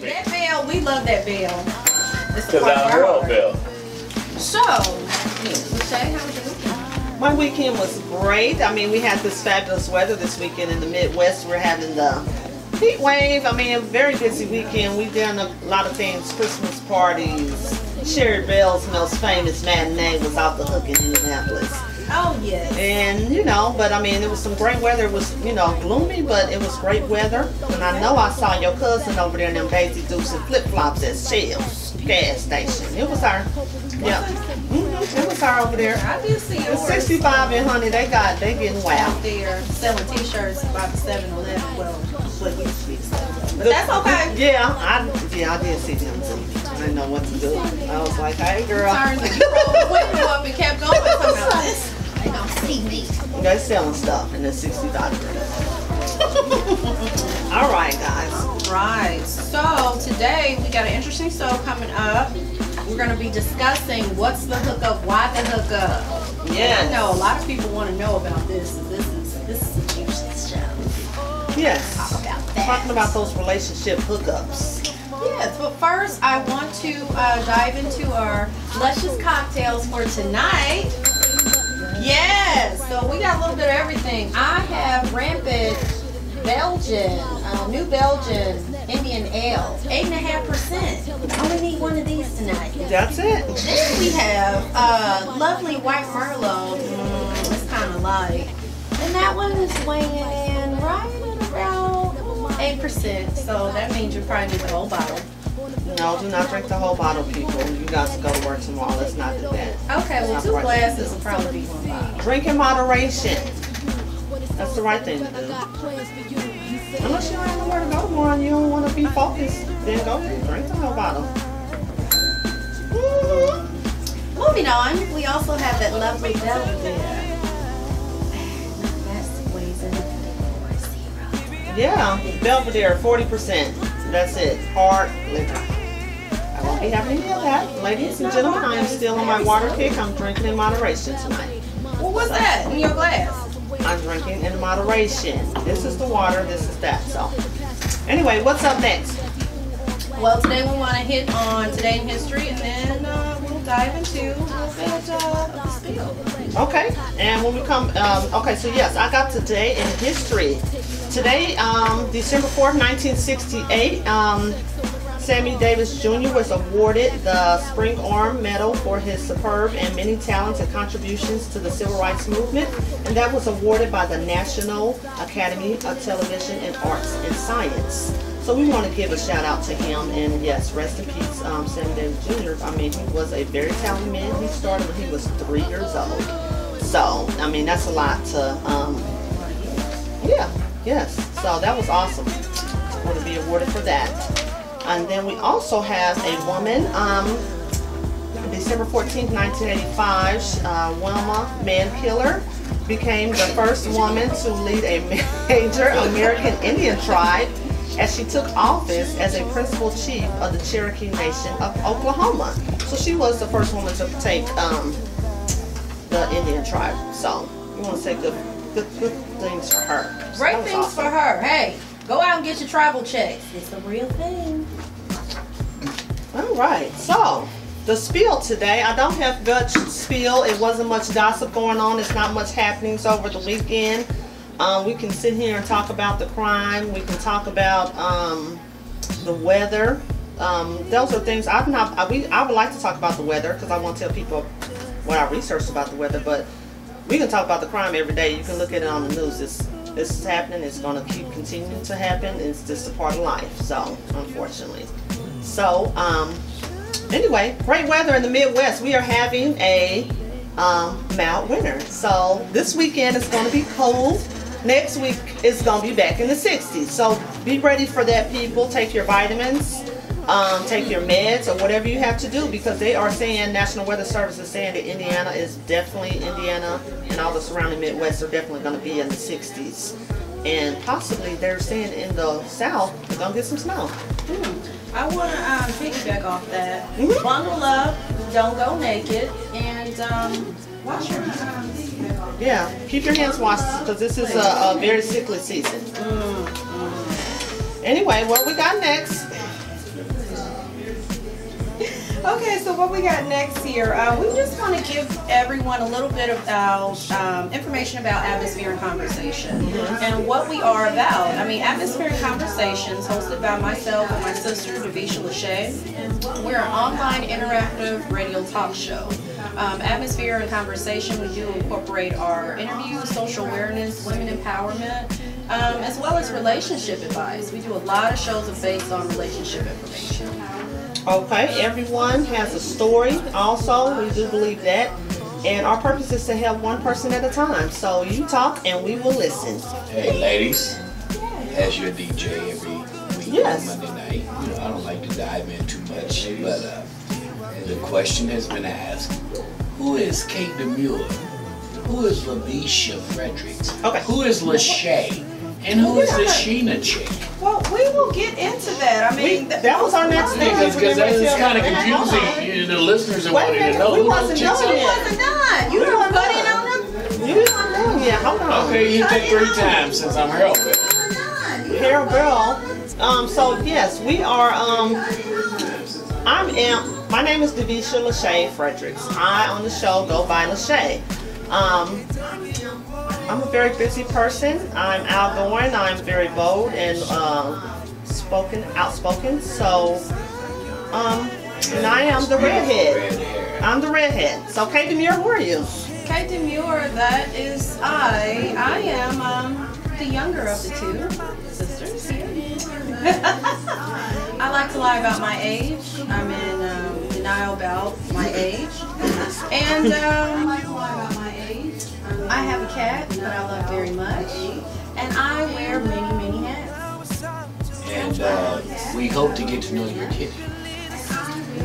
That bell, we love that bell. Because I'm Earl Bell. So, Lachey, how was your weekend? My weekend was great. I mean, we had this fabulous weather this weekend in the Midwest. We're having the heat wave. I mean, a very busy weekend. We done a lot of things, Christmas parties. Sherry Bell's most famous matinee was off the hook in Indianapolis. Oh, yes. And, you know, but I mean, it was some great weather. It was, you know, gloomy, but it was great weather. And I know I saw your cousin over there in them Daisy Dukes and flip-flops at Shell's gas station. It was her. Yeah. It was her over there. I did see yours. 65 and honey, they getting wild. Out there selling t-shirts about the 7-Eleven. Well, what used to be 7-Eleven. But that's okay. Yeah, I did see them too. I didn't know what to do. I was like, hey girl. Turns and you rolled the window up and kept going. Talking about this. They don't see me. They're selling stuff in the 65 degrees. All right, guys. Right. So today we got an interesting show coming up. We're going to be discussing what's the hookup, why the hookup. Yeah. I know a lot of people want to know about this. This is a juicy show. Yes. Talk about that. Talking about those relationship hookups. Yes, but first I want to dive into our luscious cocktails for tonight. Yes, so we got a little bit of everything. I have rampant Belgian, New Belgian Indian Ale, 8.5%. I only need one of these tonight. That's it. Then we have lovely white Merlot. It's kind of light. And that one is weighing in right at around 8%. So that means you probably need the whole bottle. No, do not drink the whole bottle, people. You guys go to work tomorrow. Let's not do that. Okay, well, 2 glasses will probably be 1 bottle. Drink in moderation. That's the right thing to do. Unless you don't have nowhere to go tomorrow and you don't want to be focused, then go drink the whole bottle. Moving on, we also have that lovely Belvedere. That's weighs in 0. Yeah, Belvedere, 40%. That's it. Hard liquor. I won't be having any of that. Ladies and gentlemen, I am still on my water kick. I'm drinking in moderation tonight. Well, what's that in your glass? I'm drinking in moderation. This is the water, this is that. So, anyway, what's up next? Well, today we want to hit on Today in History, and then we'll dive into a little bit of the spiel. Okay, and when we come, okay, so yes, I got Today in History. Today, December 4th, 1968, Sammy Davis Jr. was awarded the Spring Arm Medal for his superb and many talented contributions to the Civil Rights Movement, and that was awarded by the National Academy of Television and Arts and Science. So we want to give a shout out to him, and yes, rest in peace, Sammy Davis Jr. I mean, he was a very talented man. He started when he was 3 years old. So, I mean, that's a lot to, yeah, yes. So that was awesome. I want to be awarded for that. And then we also have a woman, December 14th, 1985, Wilma Mankiller became the first woman to lead a major American Indian tribe as she took office as a principal chief of the Cherokee Nation of Oklahoma. So she was the first woman to take the Indian tribe. So we want to say good things for her. So Great things awesome. For her. Hey, go out and get your travel checks. It's the real thing. All right, so the spiel today, I don't have much spiel. It wasn't much gossip going on. It's not much happenings over the weekend. We can sit here and talk about the crime. We can talk about the weather. Those are things I would like to talk about the weather because I want to tell people what I researched about the weather. But we can talk about the crime every day. You can look at it on the news. This is happening. It's going to keep continuing to happen. It's just a part of life. So unfortunately. So, anyway, great weather in the Midwest. We are having a mild winter. So, this weekend is going to be cold. Next week is going to be back in the 60s. So, be ready for that, people. Take your vitamins, take your meds, or whatever you have to do because they are saying, National Weather Service is saying that Indiana and all the surrounding Midwest are definitely going to be in the 60s. And possibly they're saying in the South, we're going to get some snow. I want to piggyback off that. Bundle up, don't go naked, and wash your hands. Yeah, keep your hands washed because this is a very sickly season. Anyway, what we got next? Okay, so what we got next here, we just want to give everyone a little bit about information about Atmosphere and Conversation and what we are about. I mean, Atmosphere and Conversations, hosted by myself and my sister, Davisha, Lasha. We're an online interactive radio talk show. Atmosphere and Conversation, we do incorporate our interviews, social awareness, women empowerment, as well as relationship advice. We do a lot of shows based on relationship information. Okay, everyone has a story also, we do believe that. And our purpose is to help one person at a time. So you talk and we will listen. Hey ladies, as your DJ every week on Monday night, you know, I don't like to dive in too much, but the question has been asked, who is Kate Demure? Who is Davisha Fredericks? Okay. Who is Lasha? And who is the Sheena chick? Well, we will get into that. I mean, that was our next thing. Because that is kind of confusing. The listeners are wanting to know who those chicks are. You wasn't done. You don't put it on them. You didn't know yet. Hold on. Okay, you take 3 times since I'm Harold Bell. Harold Bell. So yes, we are. My name is Davisha Lasha Fredericks. I on the show go by Lasha. I'm a very busy person. I'm outgoing. I'm very bold and outspoken. So, and I am the redhead. I'm the redhead. So, Kate Demure, who are you? Kate Demure, that is I. I am the younger of the two sisters here. I like to lie about my age. I'm in denial about my age. And I like to lie about my age. I have a cat that I love very much. And I wear many, many hats. And we hope to get to know your kitty.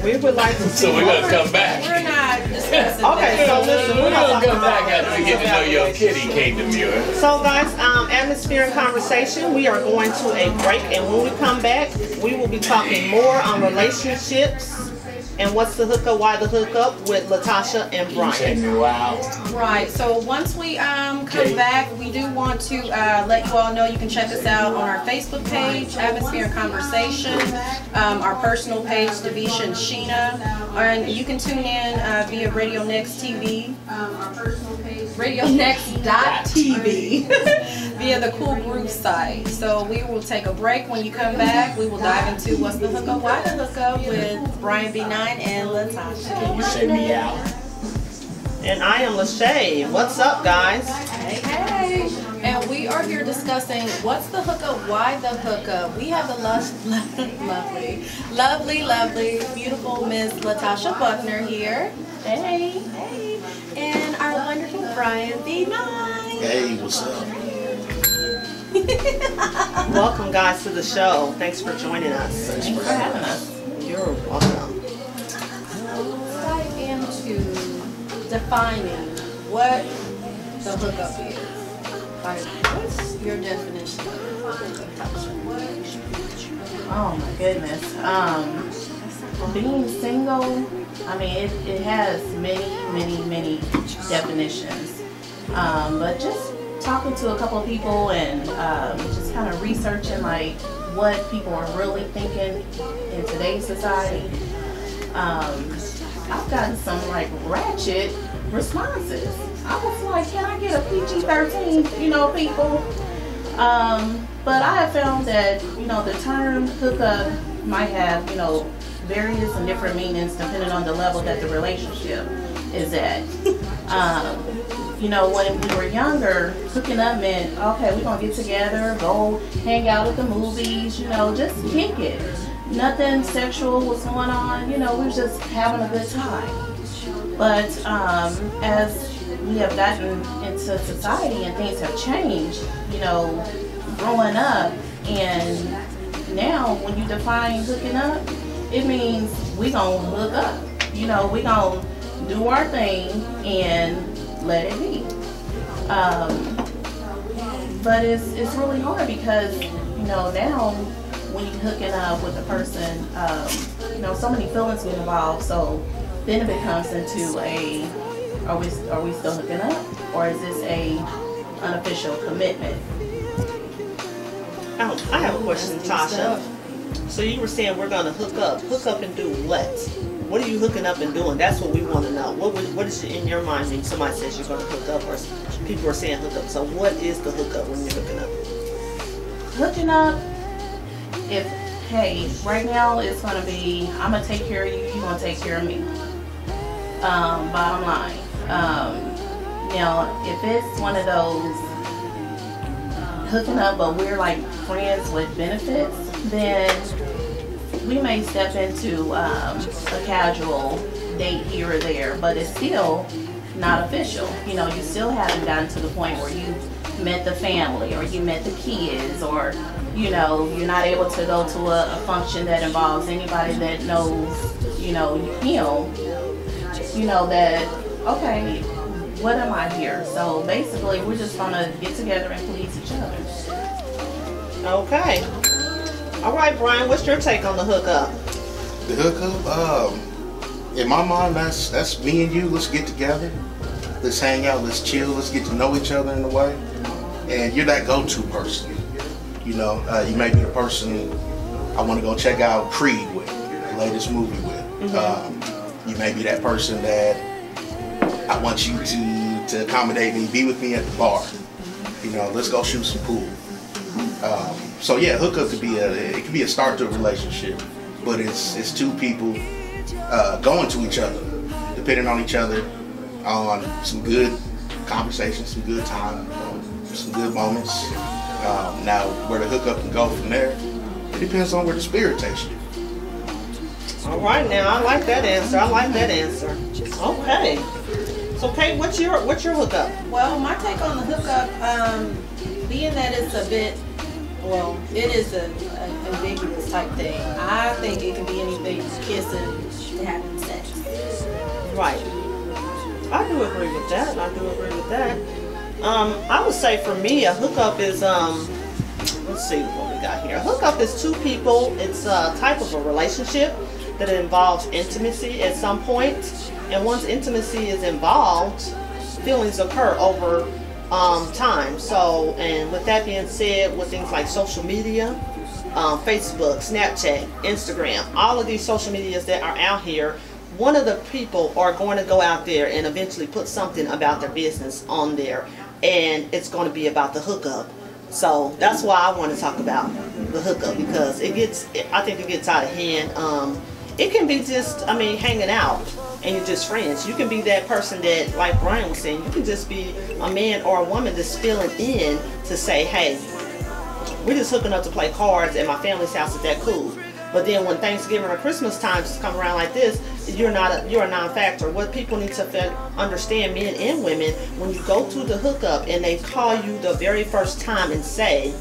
We would like to see. So we're going to come back. We're not discussing Okay, so listen, we're going to come back after we get to know your kitty, Kate Demure. So guys, Atmosphere and Conversation, we are going to a break, and when we come back, we will be talking more on relationships and what's the hookup, why the hookup with Latasha and Bryan. Wow. Right, so once we come back, we do want to let you all know you can check us out on our Facebook page, Atmosphere and Conversation, our personal page, Davisha and Sheena, and you can tune in via Radio Next TV, our personal page, RadioNext.tv, via the Cool Groove site. So we will take a break. When you come back, we will dive into what's the hookup, why the hookup with Bryan B9 and Latasha. Can you say me out? And I am Lasha. What's up, guys? Hey, hey. And we are here discussing what's the hookup, why the hookup. We have the lovely, beautiful Miss Latasha Buckner here. Hey, hey. And our wonderful Bryan B9. Hey, what's up? Welcome, guys, to the show. Thanks for joining us. Thanks for having us. You're welcome. Let's dive into defining what the hookup is. Like, what's your definition of hookup? Oh my goodness. Being single, I mean, it has many definitions. But just talking to a couple of people and just kind of researching like what people are really thinking in today's society, I've gotten some like ratchet responses. I was like, can I get a PG-13, people? But I have found that, the term hookup might have, various and different meanings depending on the level that the relationship is at. When we were younger, hooking up meant, okay, we're going to get together, go hang out at the movies, just kick it. Nothing sexual was going on, we were just having a good time. But as we have gotten into society and things have changed, growing up, and now when you define hooking up, it means we gonna hook up. We gonna do our thing and let it be. But it's really hard because, now when you're hooking up with a person, so many feelings get involved. So then it becomes into a Are we still hooking up, or is this a unofficial commitment? Oh, I have a question, Tasha. So you were saying we're gonna hook up and do what? What are you hooking up and doing? That's what we want to know. What is in your mind when somebody says you're gonna hook up, or people are saying hook up? So what is the hookup when you're hooking up? Hooking up, hey, right now it's gonna be, I'm gonna take care of you, you're gonna take care of me. Bottom line. Now, if it's one of those hooking up, but we're like friends with benefits, then we may step into a casual date here or there, but it's still not official. You know, you still haven't gotten to the point where you met the family or you met the kids, or you know, you're not able to go to a function that involves anybody that knows, you know, him, you know, that, okay, what am I here? So basically we're just gonna get together and please each other. Okay. All right, Bryan, what's your take on the hookup? The hookup, in my mind, that's me and you. Let's get together. Let's hang out. Let's chill. Let's get to know each other in a way. And you're that go-to person. You know, you may be the person I want to go check out Creed with, the latest movie with. You may be that person that I want you to accommodate me, be with me at the bar. You know, let's go shoot some pool. So yeah, hookup could be a start to a relationship, but it's two people going to each other, depending on each other, on some good conversations, some good time, some good moments. Now, where the hookup can go from there, it depends on where the spirit takes you. All right, now I like that answer. Okay. So Kate, what's your hookup? Well, my take on the hookup, being that it's a bit, well, it is an ambiguous type thing. I think it can be anything from kissing to having sex. Right. I do agree with that. I would say for me, a hookup is, let's see what we got here. A hookup is two people. It's a type of a relationship that involves intimacy at some point. And once intimacy is involved, feelings occur over time. So, and with that being said, with things like social media, Facebook, Snapchat, Instagram, all of these social medias that are out here, one of the people are going to go out there and eventually put something about their business on there, and it's going to be about the hookup. So that's why I want to talk about the hookup, because I think it gets out of hand. It can be just, hanging out and you're just friends. You can be that person that, like Bryan was saying, you can just be a man or a woman that's filling in to say, hey, we're just hooking up to play cards at my family's house. Is that cool? But then when Thanksgiving or Christmas times come around like this, you're a non-factor. What people need to understand, men and women, when you go to the hookup and they call you the very first time and say,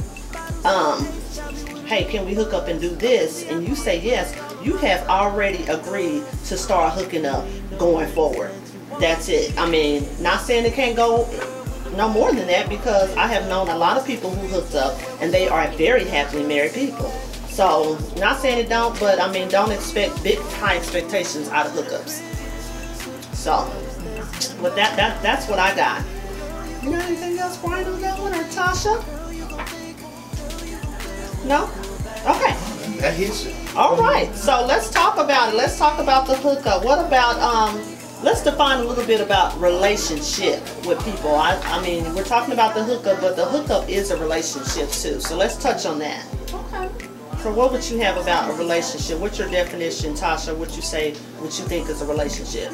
hey, can we hook up and do this? And you say yes, you have already agreed to start hooking up going forward. That's it. Not saying it can't go no more than that, because I have known a lot of people who hooked up and they are very happily married people. So, not saying it don't, but don't expect big, high expectations out of hookups. So, with that's what I got. You got anything else, Bryan, on that one, or Tasha? No? Okay. That hits it. All right. So let's talk about it. Let's talk about the hookup. What about let's define a little bit about relationship with people. We're talking about the hookup, but the hookup is a relationship too. So let's touch on that. Okay. So what would you have about a relationship? What's your definition, Tasha? What you think is a relationship?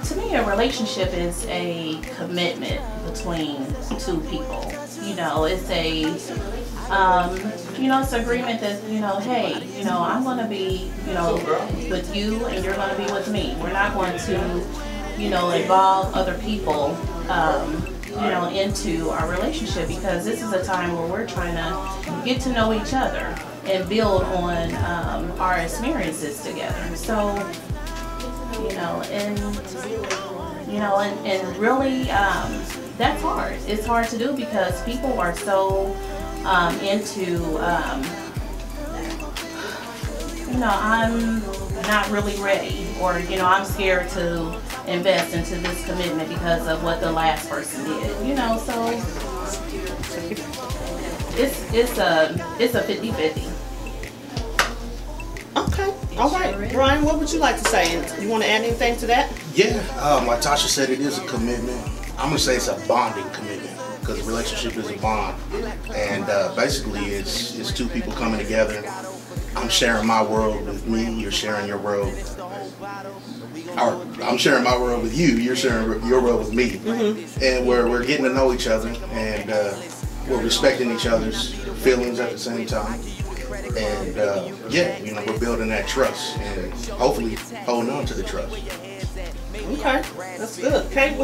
To me, a relationship is a commitment between two people. You know, it's it's an agreement that, hey, I'm going to be, with you and you're going to be with me. We're not going to, involve other people, into our relationship, because this is a time where we're trying to get to know each other and build on our experiences together. So, and really, that's hard. It's hard to do because people are so into, I'm not really ready, or, I'm scared to invest into this commitment because of what the last person did. You know, so it's a 50-50. Okay. All right. Bryan, what would you like to say? You want to add anything to that? Yeah, like Tasha said, it is a commitment. I'm gonna say it's a bonding commitment because a relationship is a bond, and basically it's two people coming together. I'm sharing my world with me. You're sharing your world. Or I'm sharing my world with you. You're sharing your world with me, and we're getting to know each other, and we're respecting each other's feelings at the same time. And yeah, you know, we're building that trust and hopefully holding on to the trust. Okay, that's good. Kate,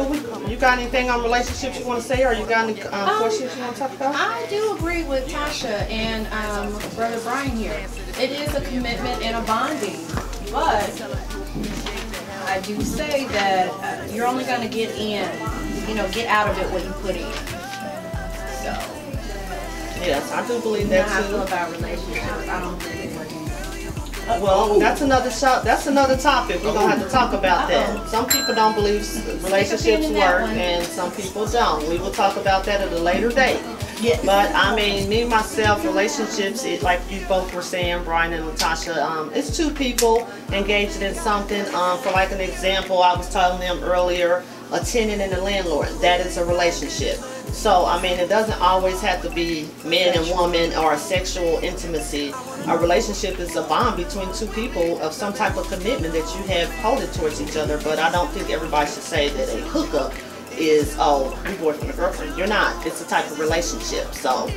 you got anything on relationships you want to say, or you got any questions you want to talk about? I do agree with Tasha and Brother Bryan here. It is a commitment and a bonding, but I do say that you're only going to get out of it what you put in. So. Yes, I do believe that How I too. feel about relationships, I don't believe it's working. Well, that's another topic. We're gonna have to talk about that. Some people don't believe relationships work, and some people don't. We will talk about that at a later date. Yes. But I mean, me myself, relationships, like you both were saying, Bryan and Latasha, it's two people engaged in something. For like an example, I was telling them earlier, a tenant and a landlord. That is a relationship. So, I mean, it doesn't always have to be man and woman or a sexual intimacy. A relationship is a bond between two people of some type of commitment that you have holding towards each other. But I don't think everybody should say that a hookup is, oh, you're boyfriend or girlfriend. You're not. It's a type of relationship. So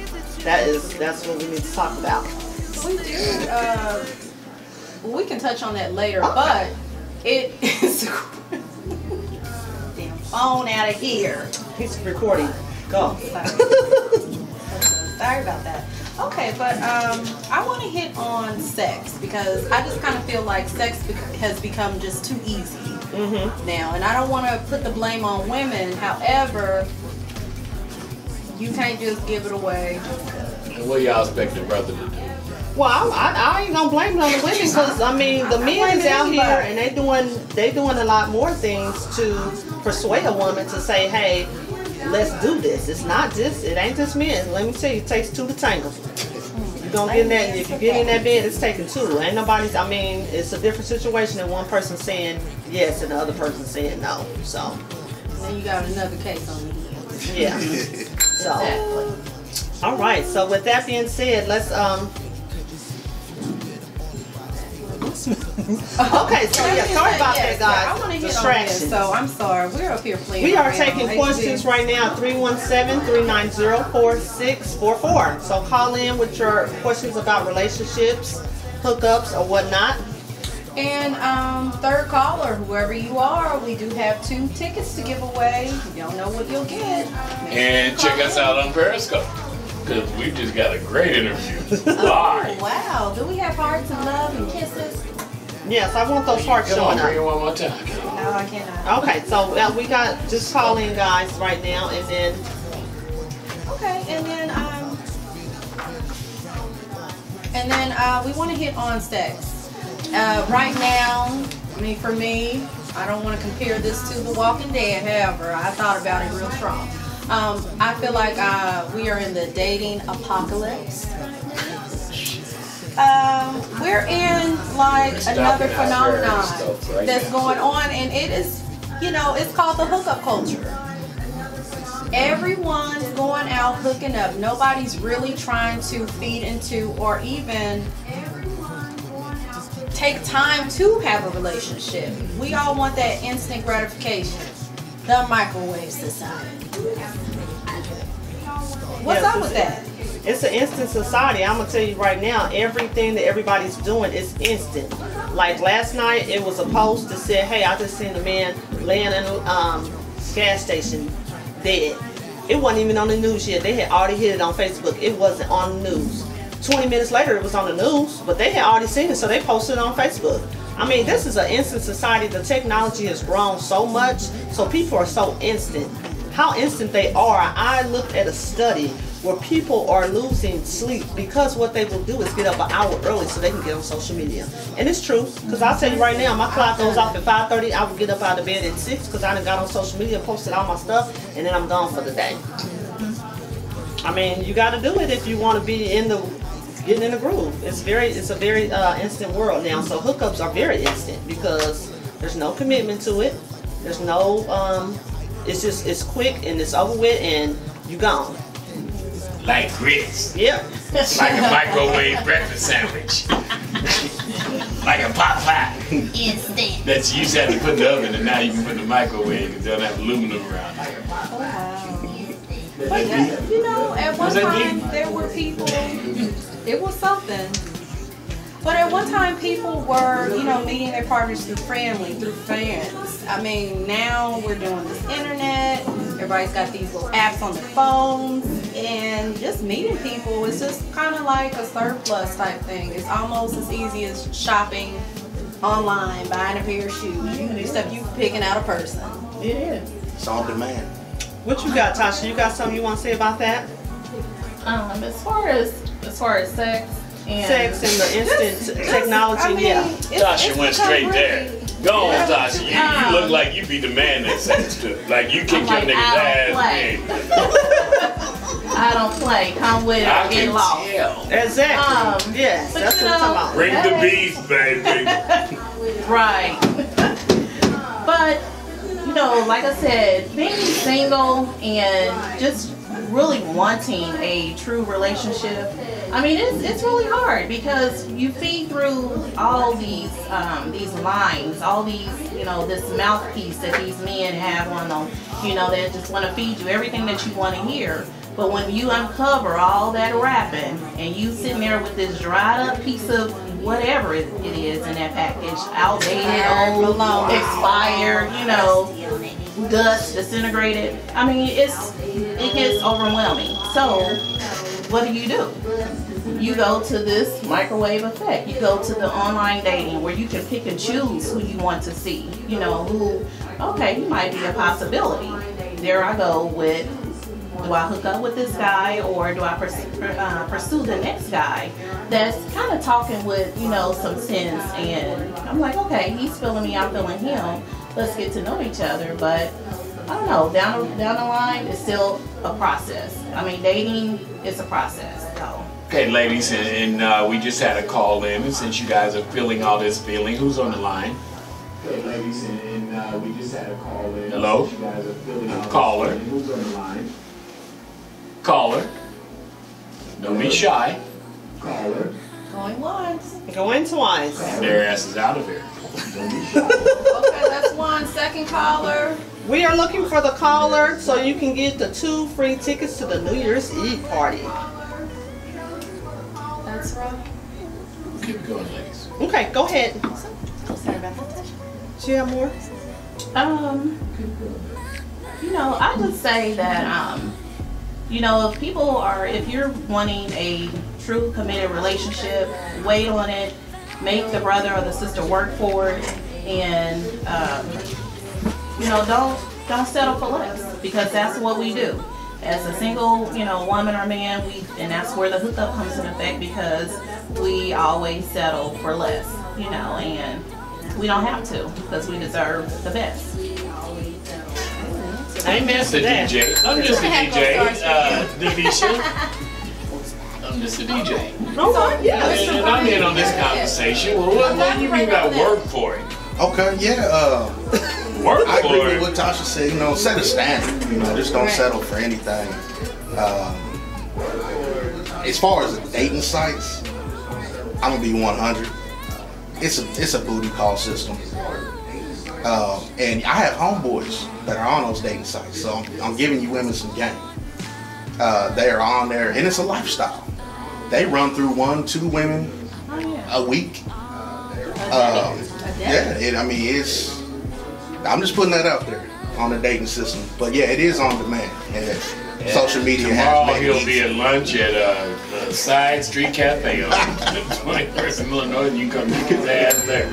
that's what we need to talk about. We do. We can touch on that later, Okay. but it is. Damn phone out of here. He's recording. Go. Sorry about that. Okay, but I want to hit on sex because I just kind of feel like sex has become just too easy now, and I don't want to put the blame on women. However, you can't just give it away. And what y'all expect the brother to do? Well, I ain't gonna blame it on the women because I mean the men is out here and they doing a lot more things to persuade a woman to say, hey, let's do this. It ain't just men. Let me tell you, it takes two to tango. You're gonna get in that. If you get in that bed, it's taking two. Ain't nobody's. I mean, it's a different situation than one person saying yes and the other person saying no. So. And then you got another case on the heels. Yeah. So. Exactly. All right. So with that being said, let's Okay, so yeah, sorry about that, guys. I want to hit on this, so I'm sorry. We're up here playing. We are around. taking questions right now, 317-390-4644. So call in with your questions about relationships, hookups, or whatnot. And third caller, whoever you are, we do have 2 tickets to give away. You don't know what you'll get. And check us out on Periscope, because we just got a great interview. Live. Wow. Do we have hearts and love and kisses? Yes, I want those hearts Come on, showing bring it up. one more time. No, I cannot. Okay, so we got, just call in, guys, right now, and then. Okay, and then we want to hit on sex. Right now, I mean, for me, I don't want to compare this to The Walking Dead. However, I thought about it real strong. I feel like we are in the dating apocalypse. We're in like another phenomenon that's going on, and it is, it's called the hookup culture. Everyone's going out hooking up. Nobody's really trying to feed into or even take time to have a relationship. We all want that instant gratification. The microwave society. What's up with that? It's an instant society. I'm gonna tell you right now, everything that everybody's doing is instant. Like last night, it was a post that said, "Hey, I just seen a man laying in a gas station dead." It wasn't even on the news yet. They had already hit it on Facebook. It wasn't on the news. 20 minutes later, it was on the news, but they had already seen it, so they posted it on Facebook. I mean, this is an instant society. The technology has grown so much, so people are so instant. how instant they are. I looked at a study where people are losing sleep because what they will do is get up an hour early so they can get on social media. And it's true, because I'll tell you right now, my clock goes off at 5:30. I would get up out of bed at 6 because I done got on social media, posted all my stuff, and then I'm gone for the day. I mean, you got to do it if you want to be getting in the groove. It's a very instant world now. So hookups are very instant because there's no commitment to it. There's no, it's quick and it's over with and you gone. Like grits. Yep. Like a microwave breakfast sandwich. Like a pot pie. Instant. That you used to have to put in the oven and now you can put in the microwave because they don't have aluminum around it. But yeah, you know, at one time there were people, it was something. But at one time people were, you know, meeting their partners through family, through friends. I mean, now we're doing this internet, everybody's got these little apps on their phones, and just meeting people is just kind of like a surplus type thing. It's almost as easy as shopping online, buying a pair of shoes, except you picking out a person. It is. It's on demand. What you got, Tasha? You got something you want to say about that? As far as sex and the instant technology, I mean, yeah. Tasha went straight there. Go on, Tasha. You look like you be the man that sex too. Like you kick your nigga's ass. I don't play. Come with it or get lost. Exactly. Yes, that's what I'm talking about. Bring the beef, baby. Right. But you know, like I said, being single and just really wanting a true relationship, I mean, it's really hard because you feed through all these lines, all these, you know, this mouthpiece that these men have on them, you know, that just want to feed you everything that you want to hear. But when you uncover all that rapping and you sitting there with this dried up piece of whatever it is in that package, outdated, old, expired, you know, dust, disintegrated, I mean, it gets overwhelming. So what do? You go to this microwave effect. You go to the online dating where you can pick and choose who you want to see. You know, he might be a possibility. There I go with, do I hook up with this guy or do I pursue the next guy that's kind of talking with, you know, some sense, and I'm like, okay, he's feeling me, I'm feeling him. Let's get to know each other. But I don't know, down the line, it's still a process. I mean, dating is a process. So. Okay, ladies, and we just had a call in, and since you guys are feeling all this feeling, who's on the line? Okay, ladies, and we just had a call in. Hello? You guys are feeling caller. Who's on the line? Caller. Don't be shy. Caller. Going once. Going twice. Their ass is out of here. Okay, that's one. Second caller. We are looking for the caller so you can get the 2 free tickets to the New Year's Eve party. That's right. Keep going, ladies. Okay, go ahead. Sorry about that. Do you have more? You know, I just say that, you know, if you're wanting a true committed relationship, wait on it, make the brother or the sister work for it, and, you know, don't settle for less, because that's what we do. As a single, you know, woman or man, and that's where the hookup comes in effect, because we always settle for less, you know, and we don't have to, because we deserve the best. I'm just a DJ. I'm just a DJ. Davisha. I'm just a DJ. Oh, yeah. And I'm in on this conversation. Well, what do you mean by work for it? Okay, yeah. Work I for agree it. with what Tasha said. You know, set a standard. You know, just don't settle for anything. As far as dating sites, I'm gonna be 100. It's a booty call system. And I have homeboys that are on those dating sites, so I'm giving you women some game. They are on there, and it's a lifestyle. They run through 1-2 women a week. I'm just putting that out there on the dating system. But yeah, it is on demand. And social media Tomorrow has made he'll it be at lunch at a side street cafe on 21st in Illinois, and you come kick his ass there.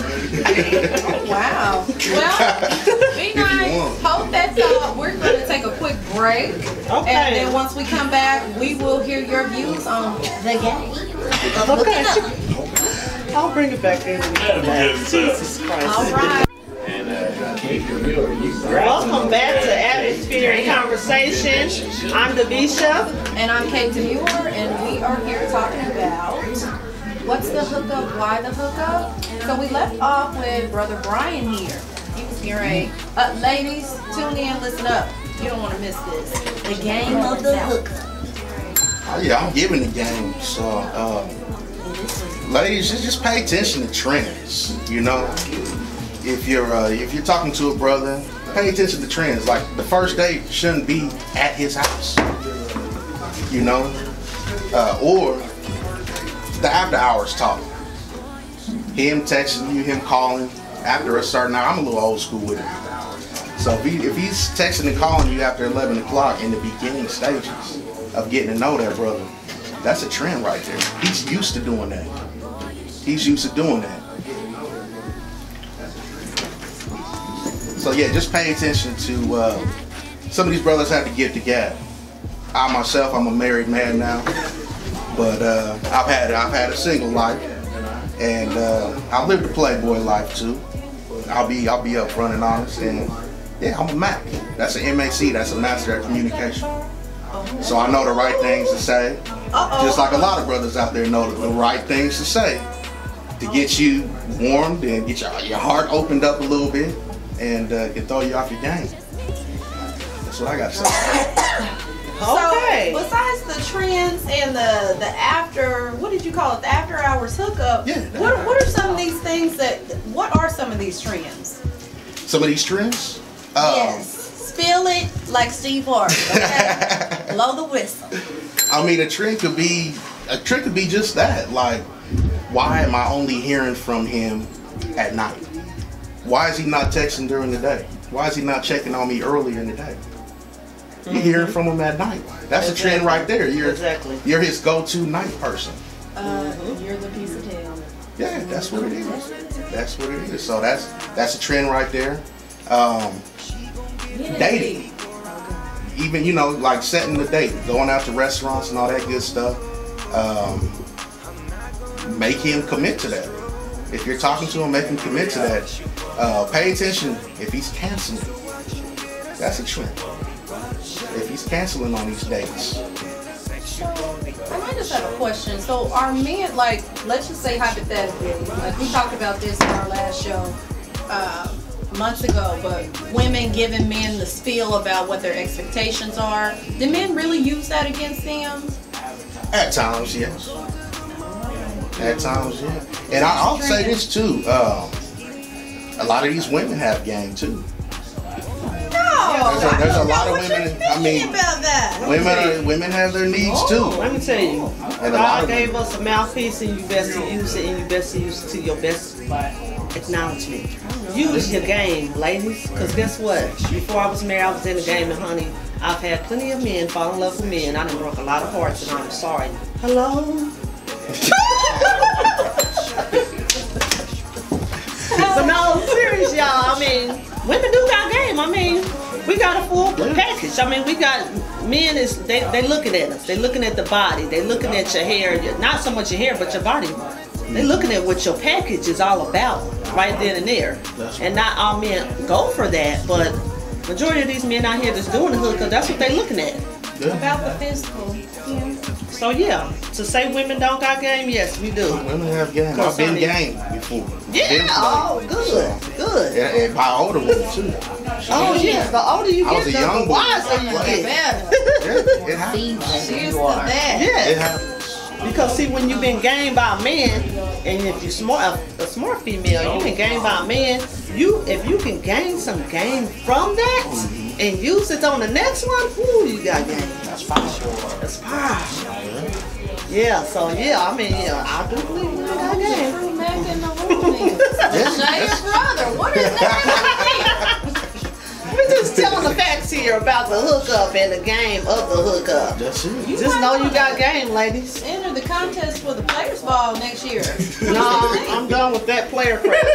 Wow. Well, be nice. Hope that's all. We're going to take a quick break. break. Okay. And then once we come back, we will hear your views on the game. Okay. I'll bring it back in. Jesus Christ. All right. Welcome back to Atmosphere and Conversation. I'm Davisha. And I'm Kate Demure, and we are here talking about what's the hookup, why the hookup. So we left off with Brother Bryan here. He was here, ladies, tune in, listen up. You don't want to miss this. The game of the hookup. Oh, yeah, I'm giving the game. So, ladies, just pay attention to trends. You know, if you're talking to a brother, pay attention to trends. Like the first date shouldn't be at his house. You know, or the after hours talk. Him texting you, him calling after a certain hour. I'm a little old school with it. So if he's texting and calling you after 11 o'clock in the beginning stages of getting to know that brother, that's a trend right there. He's used to doing that. He's used to doing that. So yeah, just pay attention to some of these brothers have to get together. I myself, I'm a married man now, but I've had a single life, and I've lived a playboy life too. I'll be upfront and honest, and yeah, I'm a Mac. That's an MAC. That's a master at communication. So I know the right things to say, just like a lot of brothers out there know the right things to say to get you warmed and get your heart opened up a little bit, and can throw you off your game. That's what I got to say. Okay. So, besides the trends and the after, what did you call it? The after hours hookup. Yeah. What are some of these things what are some of these trends? Some of these trends? Yes. Spill it like Steve Harvey, okay? Blow the whistle. I mean, a trend could be just that. Like, why am I only hearing from him at night? Why is he not texting during the day? Why is he not checking on me earlier in the day? You're hearing from him at night. That's a trend right there. You're his go-to night person. You're the piece of tail. Yeah, that's what it is. That's what it is. So that's a trend right there. Dating. Even, you know, like setting the date, going out to restaurants and all that good stuff. Make him commit to that. If you're talking to him, make him commit to that. Pay attention if he's canceling. That's a trend. If he's canceling on these dates. I might just have a question. So are men, like, let's just say hypothetically, like we talked about this in our last show months ago, but women giving men the spiel about what their expectations are. Do men really use that against them? At times, yes. At times, yeah. And I'll say this too. A lot of these women have game too. There's a lot of women. I mean, about that. women have their needs too. Let me tell you, And a lot God of gave us a mouthpiece, and you best to use it, and you best to use it to your best acknowledgement. Use your game, ladies, because guess what? Before I was married, I was in the game, and honey, I've had plenty of men fall in love with me, and I done broke a lot of hearts, and I'm sorry. Hello? But no, serious, y'all. I mean, women do got game. I mean, we got a full package. I mean, we got men they looking at us. They looking at the body. They looking at your hair. Not so much your hair, but your body. They looking at what your package is all about right then and there. And not all men go for that, but majority of these men out here that's doing the hookup, that's what they looking at. About the physical. Yeah. So yeah, to say women don't got game, yes, we do. Women have game. I've been game before. Yeah. Oh, good. Good. And by older women too. Oh yeah. The older you get, the wiser you get. Yeah, it happens. She's the best. Yeah. It happens. Because see, when you've been gamed by a man, and if you're smart, a smart female, you've been gamed by a man. If you can gain some game from that and use it on the next one, ooh, you got game. That's powerful. That's powerful. Yeah. So yeah, I mean, yeah, I do believe we got game. Shaya's brother. What is that? We're just telling the facts here about the hookup and the game of the hookup. That's it. Just know you got game, ladies. Enter the contest for the Players Ball next year. No, I'm done with that player crap.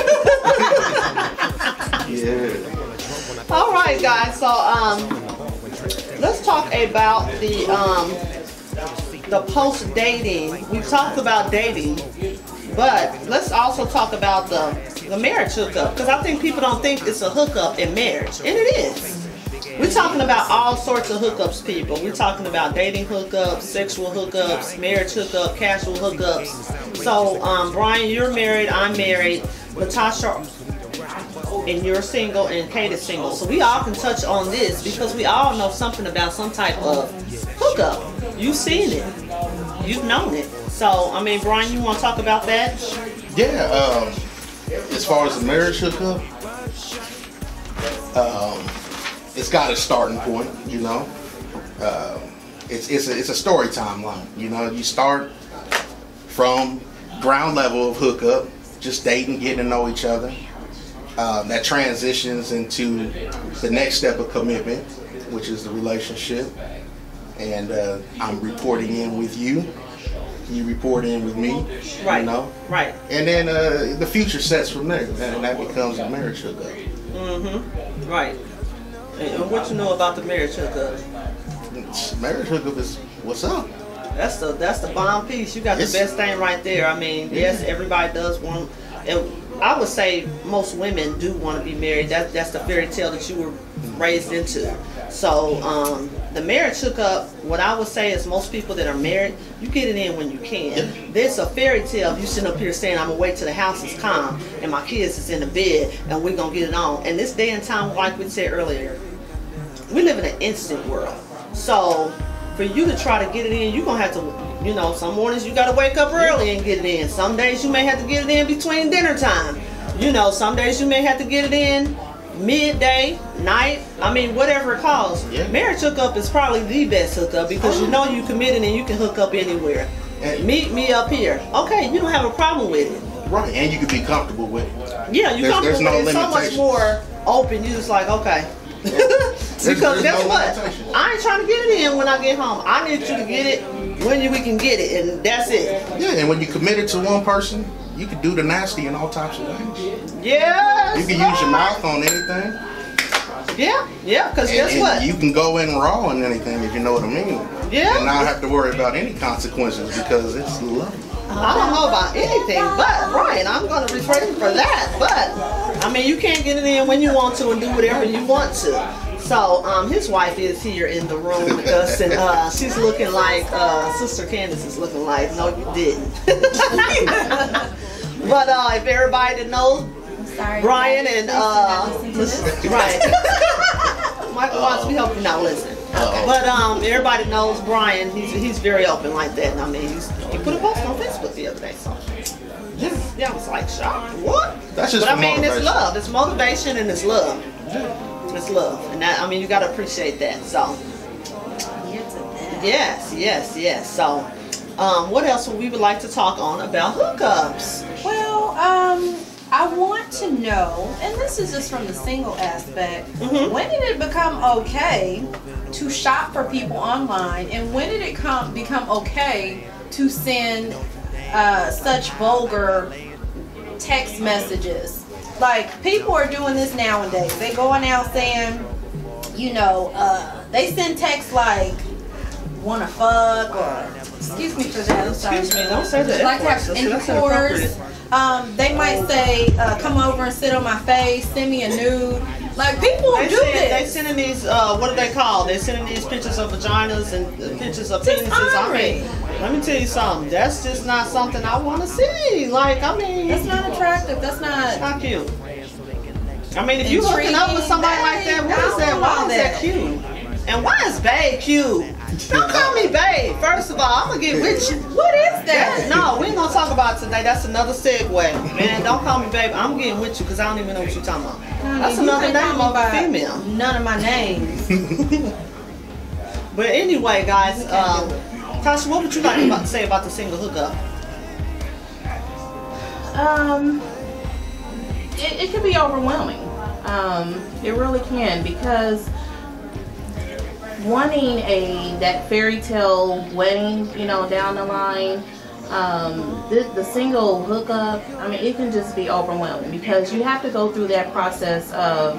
Yeah. All right, guys. So let's talk about the post dating. We've talked about dating, but let's also talk about the marriage hookup, because I think people don't think it's a hookup in marriage, and it is. We're talking about all sorts of hookups, people. We're talking about dating hookups, sexual hookups, marriage hookup, casual hookups. So, Bryan, you're married, I'm married, Latasha, and you're single, and Kate is single. So we all can touch on this because we all know something about some type of hookup. You've seen it. You've known it. So, I mean, Bryan, you want to talk about that? Yeah, as far as the marriage hookup, it's got a starting point, you know. It's a story timeline, you know. You start from ground level of hookup, just dating, getting to know each other. That transitions into the next step of commitment, which is the relationship. And I'm reporting in with you. You report in with me, Right. You know. Right. And then the future sets from there, and that becomes a marriage hookup. Mm-hmm. Right. And what you know about the marriage hookup? Marriage hookup is what's up. That's the bomb piece. You got the best thing right there. I mean, yes, everybody does want, and I would say most women do want to be married. That's the fairy tale that you were raised into. So the marriage hookup, what I would say is most people that are married, you get it in when you can. There's a fairy tale if you sitting up here saying, I'm gonna wait till the house is calm and my kids is in the bed and we're gonna get it on. And this day and time, like we said earlier, we live in an instant world. So for you to try to get it in, you're gonna have to, you know, some mornings you gotta wake up early and get it in. Some days you may have to get it in between dinner time. You know, some days you may have to get it in midday, night, I mean, whatever it calls. Marriage hookup is probably the best hookup because you know you committed and you can hook up anywhere. And meet me up here. Okay, you don't have a problem with it. Right, and you can be comfortable with it. Yeah, you're comfortable with it. It's so much more open. You just like, okay. Because guess what? I ain't trying to get it in when I get home. I need you to get it when we can get it, and that's it. Yeah, and when you're committed to one person, you can do the nasty in all types of ways. Yeah. You can use your mouth on anything. Yeah, because guess what? You can go in raw on anything, if you know what I mean. Yeah. And not have to worry about any consequences because it's love. I don't know about anything, but Bryan, I'm going to refrain for that. But I mean, you can't get it in when you want to and do whatever you want to. So his wife is here in the room with us, and she's looking like Sister Candace is looking like. No, you didn't. But if everybody that knows Bryan and right, Michael Watts, we hope you're not listening. But everybody knows Bryan. He's very open like that. And I mean, he put a post on Facebook the other day. So yeah, I was like shocked. What? That's just. But I mean, it's love. It's motivation and it's love. It's love, and that, I mean, you got to appreciate that. So yes. So what else would we would like to talk on about hookups? Well, I want to know, and this is just from the single aspect, when did it become okay to shop for people online, and when did it become okay to send such vulgar text messages? Like, people are doing this nowadays. They going out saying, you know, they send texts like, wanna fuck, or excuse me for that. Excuse me, don't say that. Like to have intercourse. They might say, come over and sit on my face, send me a nude. Like, people do this. They sending these, what do they call? They're sending these pictures of vaginas and pictures of penises. I mean, let me tell you something. That's just not something I want to see. Like, I mean, that's not attractive. That's not cute. I mean, if you hooking up with somebody like that, what is that? Why is that cute? And why is babe cute? Don't call me babe. First of all, I'm gonna get with you. What is that? No, we ain't gonna talk about it today. That's another segue. Man, don't call me babe. I'm getting with you because I don't even know what you're talking about. That's another name of a female. None of my names. But anyway, guys, Tasha, what would you like to say about the single hookup? It can be overwhelming. It really can, because wanting that fairy tale wedding, you know, down the line, the single hookup, I mean, it can just be overwhelming because you have to go through that process of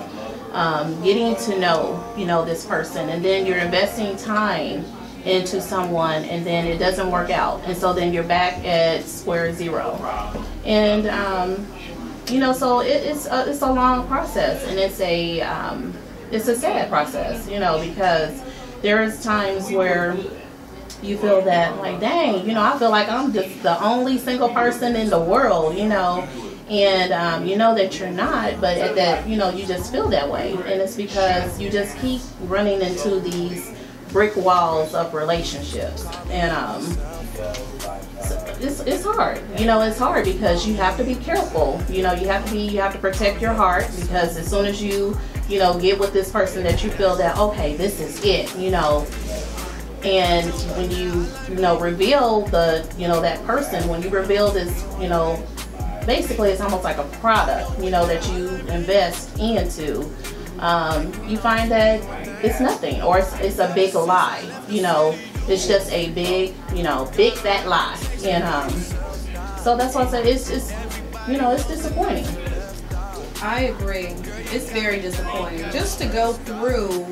getting to know, you know, this person, and then you're investing time into someone, and then it doesn't work out, and so then you're back at square zero. And you know, so it's a long process, and it's a sad process, you know, because there's times where you feel that, like, dang, you know, I feel like I'm just the only single person in the world, you know, and you know that you're not, but at that, you know, you just feel that way, and it's because you just keep running into these brick walls of relationships, and it's hard, you know. It's hard because you have to be careful, you know. You have to protect your heart, because as soon as you know, get with this person that you feel that, okay, this is it, you know, and when you know, reveal that person, when you reveal this, you know, basically it's almost like a product, you know, that you invest into, you find that it's nothing, or it's a big lie, you know. It's just a big, you know, big fat lie, and so that's why I said it's you know, it's disappointing. I agree. It's very disappointing just to go through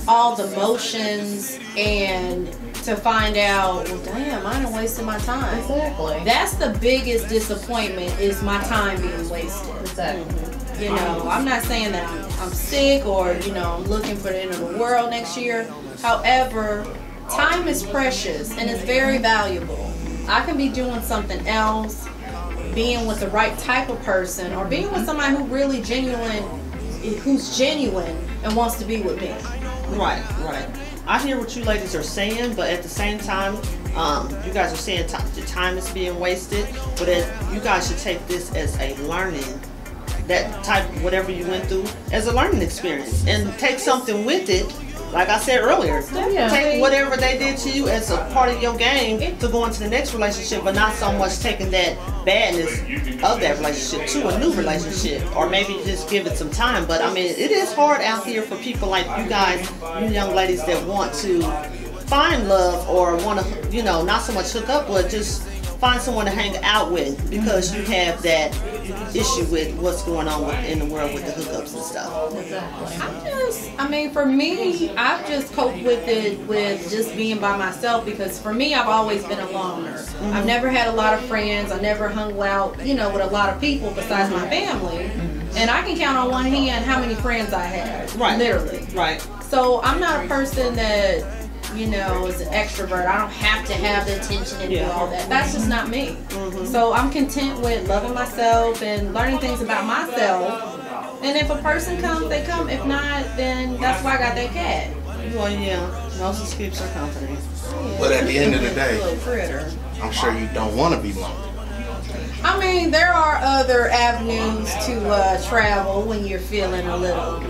all the motions and to find out, well, damn, I done wasted my time. Exactly. That's the biggest disappointment, is my time being wasted. Exactly. You know, I'm not saying that I'm sick, or, you know, I'm looking for the end of the world next year. However, time is precious and it's very valuable. I can be doing something else, being with the right type of person, or being with somebody who's genuine and wants to be with me. Right. I hear what you ladies are saying, but at the same time, you guys are saying the time is being wasted, but you guys should take this as a learning, that type, whatever you went through, as a learning experience, and take something with it. Like I said earlier, take whatever they did to you as a part of your game to go into the next relationship, but not so much taking that badness of that relationship to a new relationship, or maybe just give it some time. But I mean, it is hard out here for people like you guys, you young ladies that want to find love, or want to, you know, not so much hook up, but just find someone to hang out with, because you have that issue with what's going on in the world with the hookups and stuff. Exactly. I mean, for me, I've just coped with it with just being by myself, because for me, I've always been a loner. I've never had a lot of friends. I never hung out, you know, with a lot of people besides my family. And I can count on one hand how many friends I had. Right. Literally. Right. So I'm not a person that, you know, is an extrovert. I don't have to have the attention and do all that. That's just not me. So I'm content with loving myself and learning things about myself. And if a person comes, they come. If not, then that's why I got that cat. Well, yeah, Moses keeps her company. But at the end of the day, Little critter. I'm sure you don't want to be lonely. I mean, there are other avenues to travel when you're feeling a little.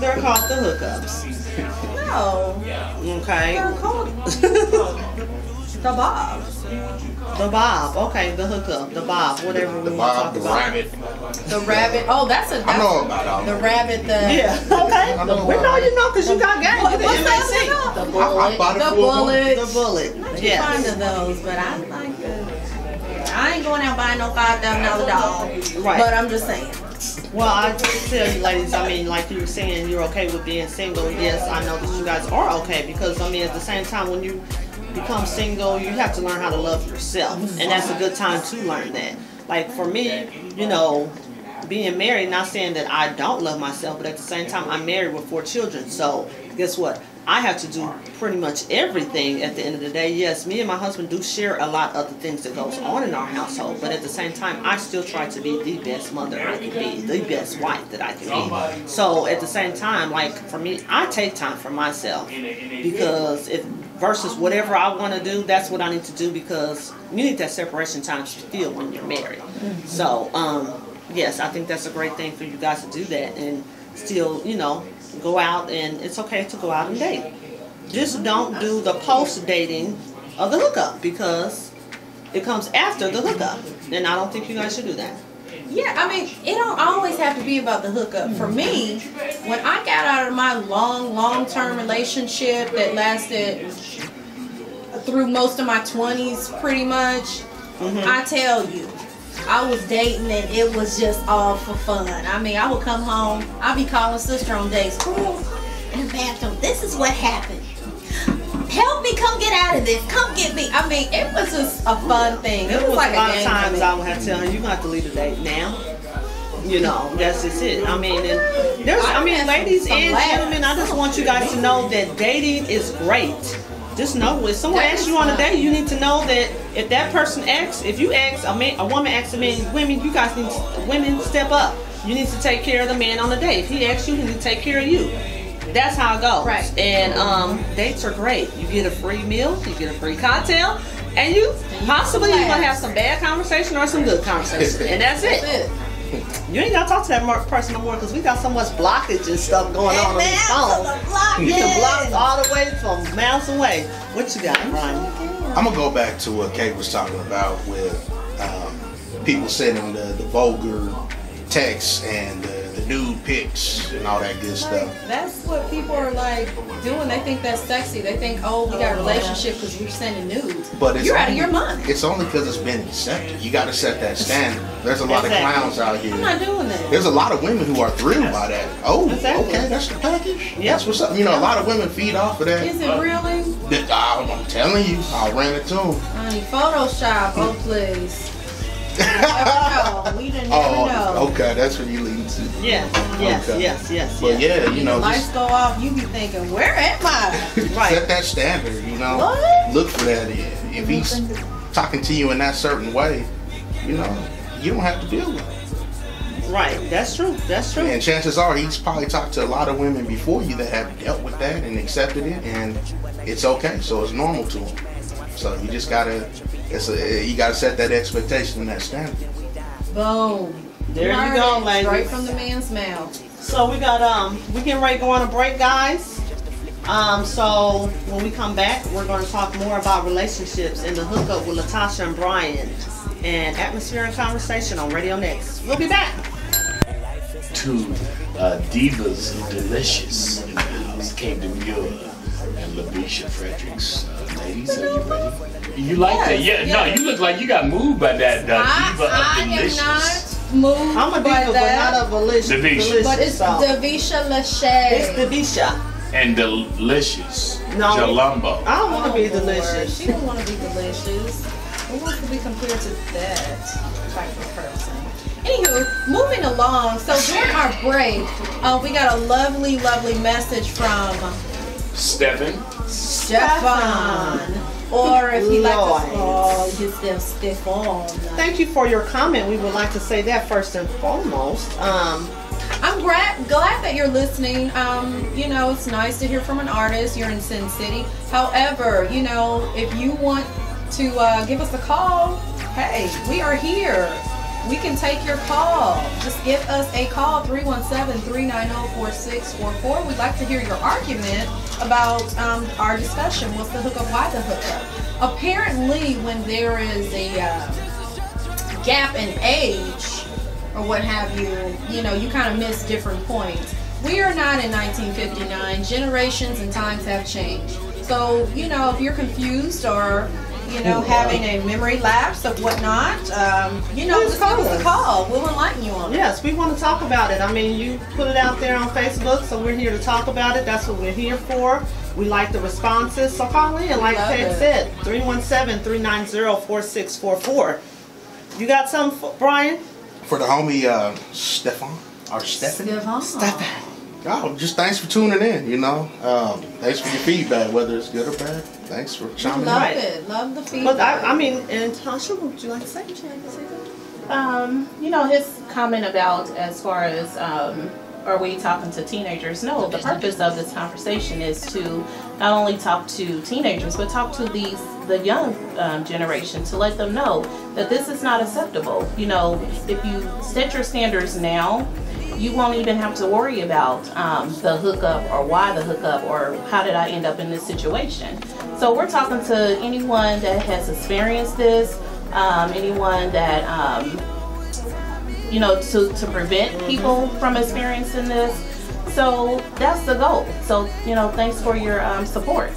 They're called the hookups. No. Okay. They're called the Bob. The Bob. Okay, the hookup. The Bob. Whatever we The want Bob, to the talk about. rabbit. The rabbit. Oh, that's a. I know about all the that. rabbit. The Yeah. Okay. I know We know you know, because you got game. What's You the that MAC. one The called? I bought it The for bullet. The bullet. Not too fond Yes. of those, but I like the. I ain't going out buying no $5,000 dog. Right. But I'm just saying. Well, I tell you ladies, I mean, like you were saying, you're okay with being single. Yes, I know that you guys are okay, because, I mean, at the same time, when you become single, you have to learn how to love yourself. And that's a good time to learn that. Like, for me, you know, being married, not saying that I don't love myself, but at the same time, I'm married with 4 children. So, guess what? I have to do pretty much everything at the end of the day. Yes, me and my husband do share a lot of the things that goes on in our household, but at the same time, I still try to be the best mother I can be, the best wife that I can be. So at the same time, like for me, I take time for myself, because versus whatever I want to do, that's what I need to do, because you need that separation time to feel when you're married. So yes, I think that's a great thing for you guys to do that, and still, you know, go out, and it's okay to go out and date. Just don't do the post dating of the hookup, because it comes after the hookup, and I don't think you guys should do that. Yeah, I mean, it don't always have to be about the hookup. For me, when I got out of my long-term relationship that lasted through most of my 20s, pretty much, I tell you, I was dating and it was just all for fun. I mean, I would come home, I'd be calling sister on days. Ooh, in the bathroom, this is what happened. Help me, come get out of this. Come get me. I mean, it was just a fun thing. It was like a lot of game times I would have to tell her, you're going to have to leave the date now. You know, that's just it. I mean, and there's, I mean, ladies and gentlemen, I just want you guys to know that dating is great. Just know if someone asks you on a date, you need to know that if that person asks, if you ask a man, a woman asks a man, women, you guys need to, women step up. You need to take care of the man on the date. If he asks you, he needs to take care of you. That's how it goes. Right. And dates are great. You get a free meal, you get a free cocktail, and you possibly you're gonna have some bad conversation or some good conversation, and that's it. You ain't gotta talk to that person no more because we got so much blockage and stuff going on this phone. You can block all the way from miles away. What you got, Bryan? I'm gonna go back to what Kate was talking about with people sending the vulgar texts and the nude pics and all that good stuff. That's what people are like doing. They think that's sexy. They think, oh, we got a relationship because we're sending nudes. But you're out of your mind. It's only because it's been accepted. You got to set that standard. There's a lot of clowns out here. I'm not doing that. There's a lot of women who are thrilled by that. Oh, okay, that's the package. That's what's up. You know, a lot of women feed off of that. Is it really? I'm telling you, I ran it to them. Honey, Photoshop, oh please. We didn't never know. Okay, that's what you lead to. Yes. But yeah, you know, lights go off, you be thinking, where am I? Right. Set that standard, you know. What? Look for that. If he's talking to you in that certain way, you know, you don't have to deal with it. Right. That's true. That's true. And chances are he's probably talked to a lot of women before you that have dealt with that and accepted it, and it's okay. So it's normal to him. So you just gotta. You gotta set that expectation and that standard. Boom. There you go, ladies. Straight from the man's mouth. So we got we getting ready to go on a break, guys. So when we come back, we're going to talk more about relationships and the hookup with Latasha and Bryan and atmosphere and conversation on Radio Next. We'll be back. To Divas Delicious in the house, Demure and Davisha Fredericks. Ladies, are you ready? You like that? Yeah, no, you look like you got moved by that diva of delicious. I am not moved I'm a diva, but not a delicious. But it's Davisha Lasha. It's Davisha. And delicious. No. Jalumbo. I don't want to be delicious. She don't want to be delicious. Who wants to be compared to that type of person? Anywho, moving along. So during our break, we got a lovely, lovely message from Stefan. Or if he likes to call his name Stefan. Thank you for your comment. We would like to say that first and foremost. I'm glad that you're listening. You know, it's nice to hear from an artist. You're in Sin City. However, you know, if you want to give us a call, hey, we are here. We can take your call. Just give us a call, 317-390-4644. We'd like to hear your argument about our discussion. What's the hookup? Why the hookup? Apparently, when there is a gap in age or what have you, you know, you kind of miss different points. We are not in 1959. Generations and times have changed. So, you know, if you're confused or you know, having a memory lapse of whatnot, you know, just give us a call. We'll enlighten you on it. Yes, we want to talk about it. I mean, you put it out there on Facebook, so we're here to talk about it. That's what we're here for. We like the responses, so call in, like Ted said, 317-390-4644. You got something, Bryan? For the homie Stefan. Oh, just thanks for tuning in, you know. Thanks for your feedback, whether it's good or bad. Thanks for chiming in. Love it. Love the feedback. But I mean, and Tasha, what would you like to say? You know, his comment about as far as are we talking to teenagers? No, the purpose of this conversation is to not only talk to teenagers, but talk to the young generation to let them know that this is not acceptable. You know, if you set your standards now, you won't even have to worry about the hookup or why the hookup or how did I end up in this situation. So we're talking to anyone that has experienced this, anyone that, you know, to prevent people from experiencing this. So that's the goal. So, you know, thanks for your support.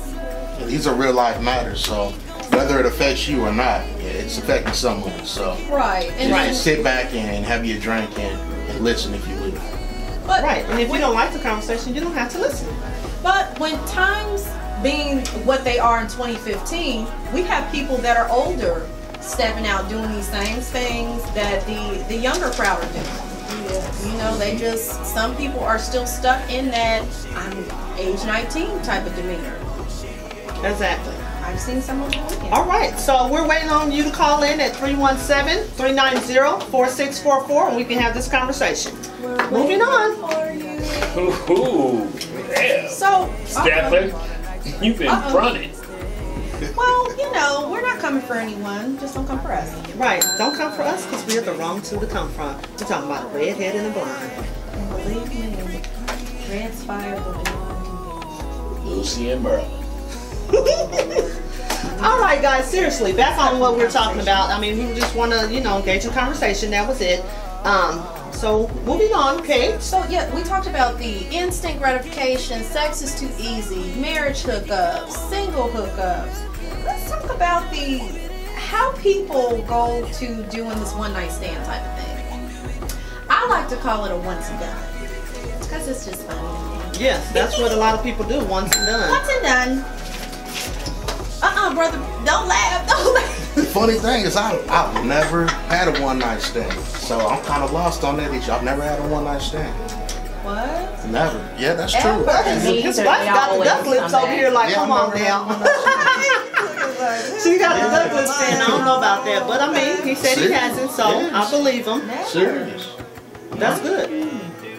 These are real life matters, so whether it affects you or not, it's affecting someone. So Right. And just sit back and have your drink and listen if you leave. but Right, and if you don't like the conversation, you don't have to listen. But when times being what they are in 2015, we have people that are older stepping out doing these same things that the younger crowd are doing. You know, they just, some people are still stuck in that I'm age 19 type of demeanor. Exactly. I've seen some of them. All right, so we're waiting on you to call in at 317-390-4644 and we can have this conversation. Moving on. Ooh, damn. So, Stephen, you've been fronted. well, you know, we're not coming for anyone. Just don't come for us. Right, don't come for us because we're the wrong two to come from. We're talking about a redhead and a blonde. And believe me, transpire the Lucy and Merle. All right, guys, seriously, back on what we were talking about. I mean, we just want to, you know, engage in conversation. That was it. So moving on, Kate. So yeah, we talked about the instant gratification, sex is too easy, marriage hookups, single hookups. Let's talk about how people go to doing this one night stand type of thing. I like to call it a once and done because it's just funny to me. Yes, that's what a lot of people do, once and done. Once and done. Brother, don't laugh, don't laugh. The funny thing is I've never had a one night stand. So I'm kind of lost on that issue. I've never had a one night stand. What? Never. Yeah, that's true. His wife got the duck lips over here like, come on now. She got the duck lips saying, I don't know about that. But I mean, he said he hasn't, so I believe him. Serious. That's good.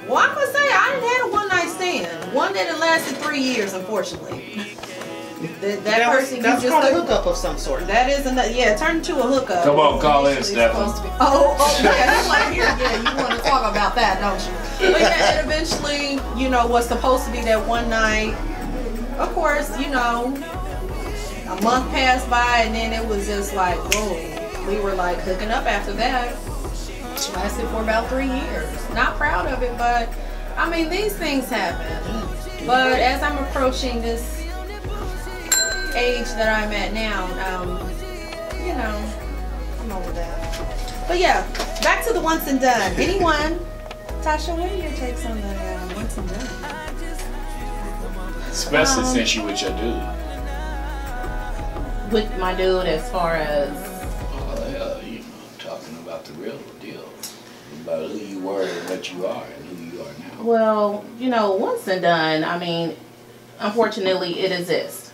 Well, I'm going to say I didn't have a one night stand. One that had lasted 3 years, unfortunately. That person that's you called a just hookup of some sort. That is another, yeah, turn into a hookup. Come on, call in, Stephen. Oh, yeah, you want to hear, yeah, you want to talk about that, don't you? But yeah, it eventually, you know, was supposed to be that one night. Of course, you know, a month passed by and then it was just like, whoa, we were like hooking up after that. It lasted for about 3 years. Not proud of it, but I mean, these things happen. But as I'm approaching this age that I'm at now, you know, I'm over that. But yeah, back to the once and done. Anyone? Tasha, what are your takes on the once and done? Especially since you with your dude. With my dude, as far as You know, talking about the real deal. About who you were and what you are and who you are now. well, you know, once and done. I mean, unfortunately, it exists.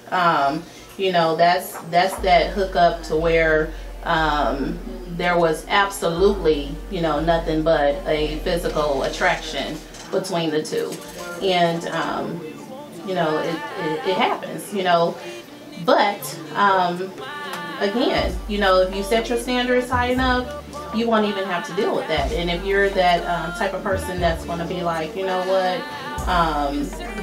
You know, that's that hookup to where there was absolutely, you know, nothing but a physical attraction between the two, and you know, it happens, you know, but again, you know, if you set your standards high enough, you won't even have to deal with that. And if you're that type of person that's going to be like, you know what,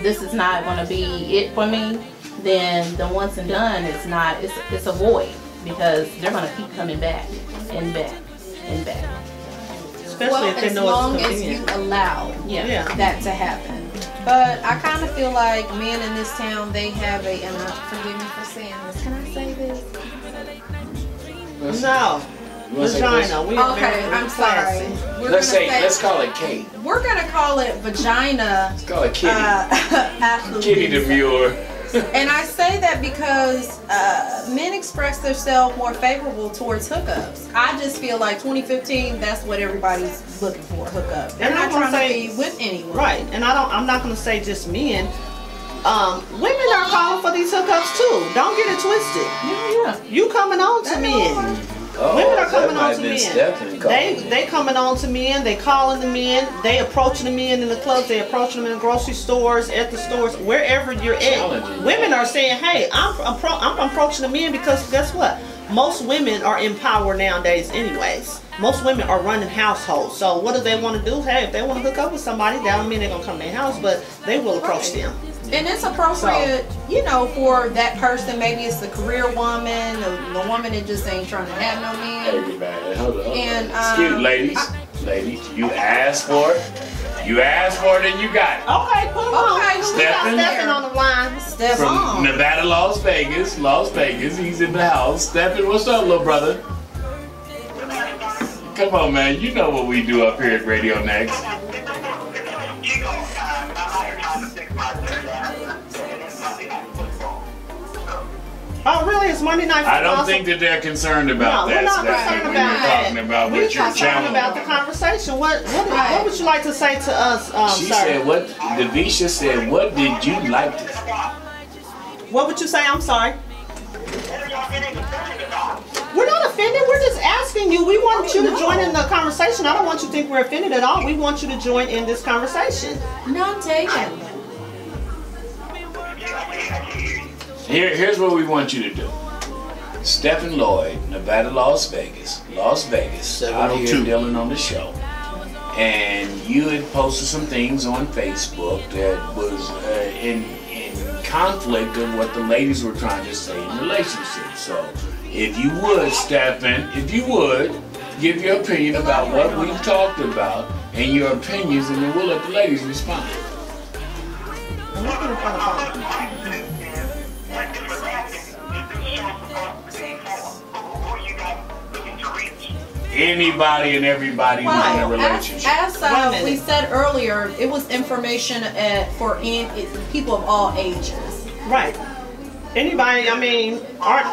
this is not going to be it for me, then the once and done is not, it's a void, because they're going to keep coming back and back and back. Especially if they as know long it's as you convenient. allow Yeah. that to happen. But I kind of feel like men in this town, they have and forgive me for saying this, can I say this? No. Vagina. We are Okay, very I'm sorry. classy. Let's call it Kate. We're gonna call it vagina. Let's call it Kitty. Athlete. Kitty Demure. And I say that because men express themselves more favorable towards hookups. I just feel like 2015, that's what everybody's looking for, hookup. They're And not I'm gonna trying to say- be with anyone. Right, and I'm not going to say just men. Women are calling for these hookups too. Don't get it twisted. Yeah. You coming on to men. Oh, Women are coming that might on have to been men. Stephanie calling. They coming on to men. They calling the men. They approaching the men in the clubs. They approaching them in the grocery stores, at the stores, wherever you're at. Challenging. Women are saying, "Hey, I'm approaching the men because guess what? Most women are in power nowadays, anyways. Most women are running households. So what do they want to do? Hey, if they want to hook up with somebody, that don't mean they're gonna come to their house, but they will approach them. And it's appropriate, you know, for that person. Maybe it's the career woman, the woman that just ain't trying to have no man. Hey, man, hold on. And, Excuse ladies, you asked for it. You asked for it and you got it. Okay, put him on. Okay, We got Stephen. Stephen on the line. Step From on. Nevada, Las Vegas. He's in the house. Stephen, what's up, little brother? Come on, man. You know what we do up here at Radio Next. Oh, really? It's Monday night I football. don't think that they're concerned about No, that. we're not Stephen. concerned We about were that. talking about We're what your concerned challenge. about the conversation. What would you like to say to us, She sir? said, "What?" Davisha said, "What did you like to?" What would you say? I'm sorry. We're not offended. We're just asking you. We want you to join in the conversation. I don't want you to think we're offended at all. We want you to join in this conversation. None taken. Here's what we want you to do. Stephen Lloyd, Nevada, Las Vegas, out here 702. dealing on the show. And you had posted some things on Facebook that was in conflict of what the ladies were trying to say in relationships. So if you would, Stephen, give your opinion about what we've talked about and your opinions, and then we'll let the ladies respond. I'm looking in front of phone. Anybody and everybody who's in a Right. relationship. As Wait a minute. we said earlier, it was information for people of all ages. Right. Anybody, I mean, aren't.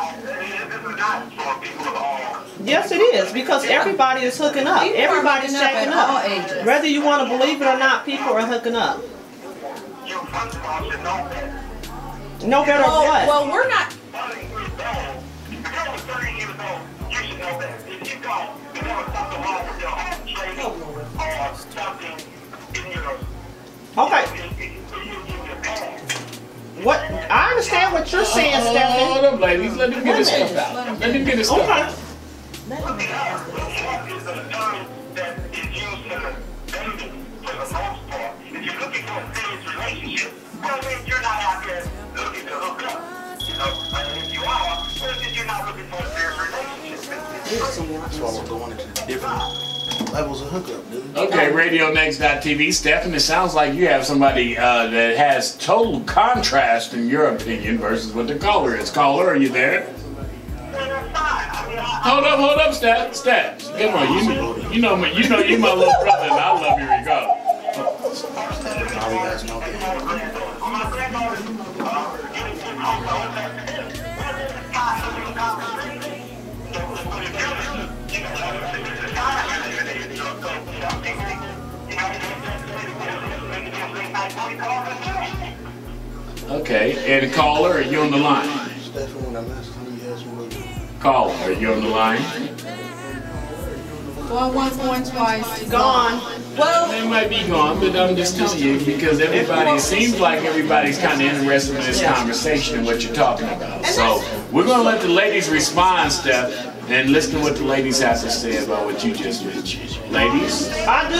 Yes, it is, because everybody is hooking up. People are Everybody's hooking up checking at all up. ages. Whether you want to believe it or not, people are hooking up. No better what? Well, we're not. Okay. What? I understand what you're saying, Stephanie. Hold up, ladies. Let him get his stuff out. Let him get his stuff Okay. out. That's why we're going into the different levels of hookup, dude. Okay, RadioNext.tv. Stephen, it sounds like you have somebody that has total contrast in your opinion versus what the caller is. Caller, are you there? Hold up, Steph. Come on, you know me. You know you my little brother, and I love you regardless. All you guys know that. Okay, and caller, are you on the line? Stephen, when I last time you asked me what Caller, are you on the line? Going once, going twice. Gone. Well, They might be gone, but I'm just telling you because everybody, it seems like everybody's kind of interested in this conversation and what you're talking about. So we're going to let the ladies respond, Steph, and listen to what the ladies have to say about what you just mentioned. Ladies, I do.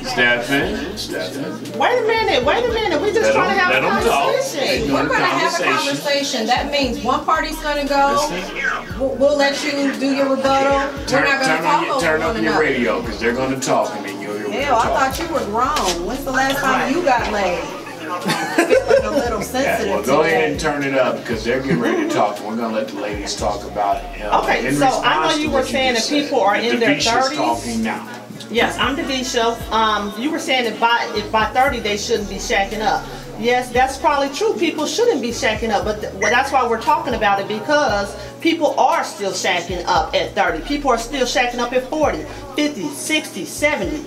Stephen. Wait a minute. We just trying to have a Let 'em talk. conversation. we're going to have a conversation. That means one party's going to go. We'll let you do your rebuttal. We're not going to talk over Turn one up your another. radio because they're going to talk and then you'll hear what they're Hell, I talking. thought you were grown. When's the last time you got laid? Feeling a little Yeah, sensitive well, go ahead and today. turn it up because they're getting ready to talk. We're going to let the ladies talk about it. Okay, in so I know response you to were what saying just that people are said. in their Davisha's 30s. talking now. Yes, I'm Davisha. You were saying that if by 30 they shouldn't be shacking up. Yes, that's probably true. People shouldn't be shacking up, but well, that's why we're talking about it, because people are still shacking up at 30. People are still shacking up at 40, 50, 60, 70.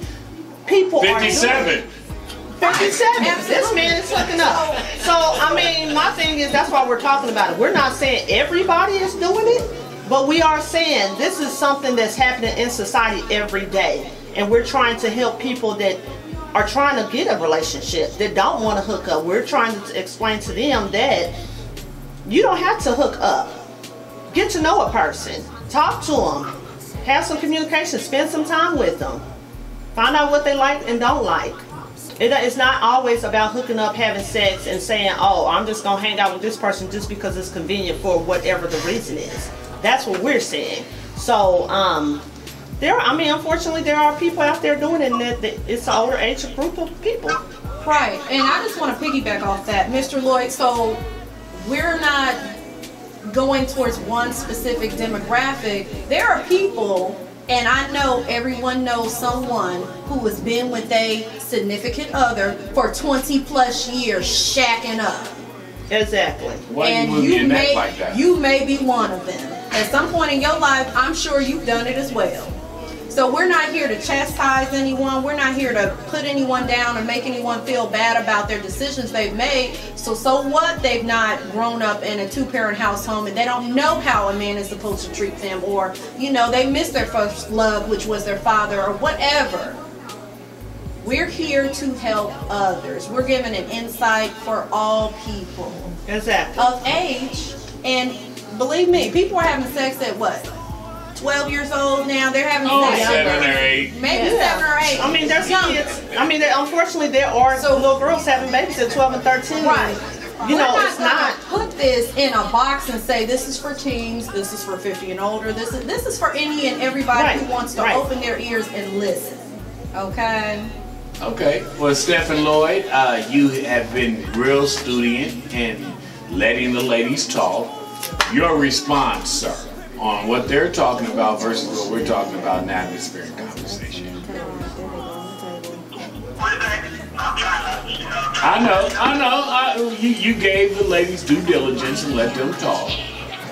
People are 57. 57. This man is hooking up. So, I mean, my thing is that's why we're talking about it. We're not saying everybody is doing it, but we are saying this is something that's happening in society every day. And we're trying to help people that are trying to get a relationship, that don't want to hook up. We're trying to explain to them that you don't have to hook up. Get to know a person. Talk to them. Have some communication. Spend some time with them. Find out what they like and don't like. It's not always about hooking up, having sex, and saying, oh, I'm just going to hang out with this person just because it's convenient for whatever the reason is. That's what we're saying. So, Unfortunately, there are people out there doing it, and it's an older age group of people. Right, and I just want to piggyback off that, Mr. Lloyd. So we're not going towards one specific demographic. There are people, and I know everyone knows someone who has been with a significant other for 20 plus years, shacking up. Exactly. Why And are you moving your neck like that? you may be one of them. At some point in your life, I'm sure you've done it as well. So we're not here to chastise anyone. We're not here to put anyone down or make anyone feel bad about their decisions they've made. So what? They've not grown up in a two-parent household and they don't know how a man is supposed to treat them, or, you know, they missed their first love, which was their father, or whatever. We're here to help others. We're giving an insight for all people. Exactly. Of age. And believe me, people are having sex at what? 12 years old now. They're having sex. 7 or 8. Maybe 7 or 8. I mean, there's younger. kids. Unfortunately, there are little girls having babies at 12 and 13. Right. You know, We're it's not. put this in a box and say this is for teens, this is for 50 and older, this is for any and everybody who wants to open their ears and listen. Okay. Okay. Well, Stephen Lloyd, you have been real student in letting the ladies talk. Your response, sir, on what they're talking about versus what we're talking about now in this very conversation. I know. You gave the ladies due diligence and let them talk.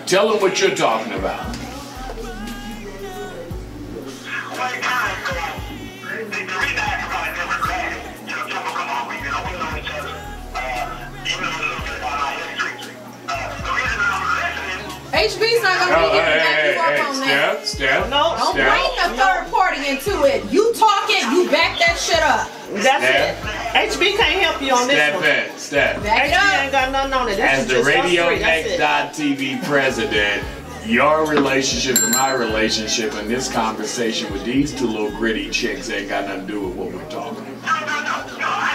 Tell them what you're talking about. HB's not gonna be here to back you up on that. Steph. Don't bring the third party into it. You talking, you back that shit up. That's it. HB can't help you on this one. Steph. Back it HB up. ain't got nothing on it. This As is the just us Radio three. That's it. Next.TV president, your relationship and my relationship and this conversation with these two little gritty chicks ain't got nothing to do with what we're talking about.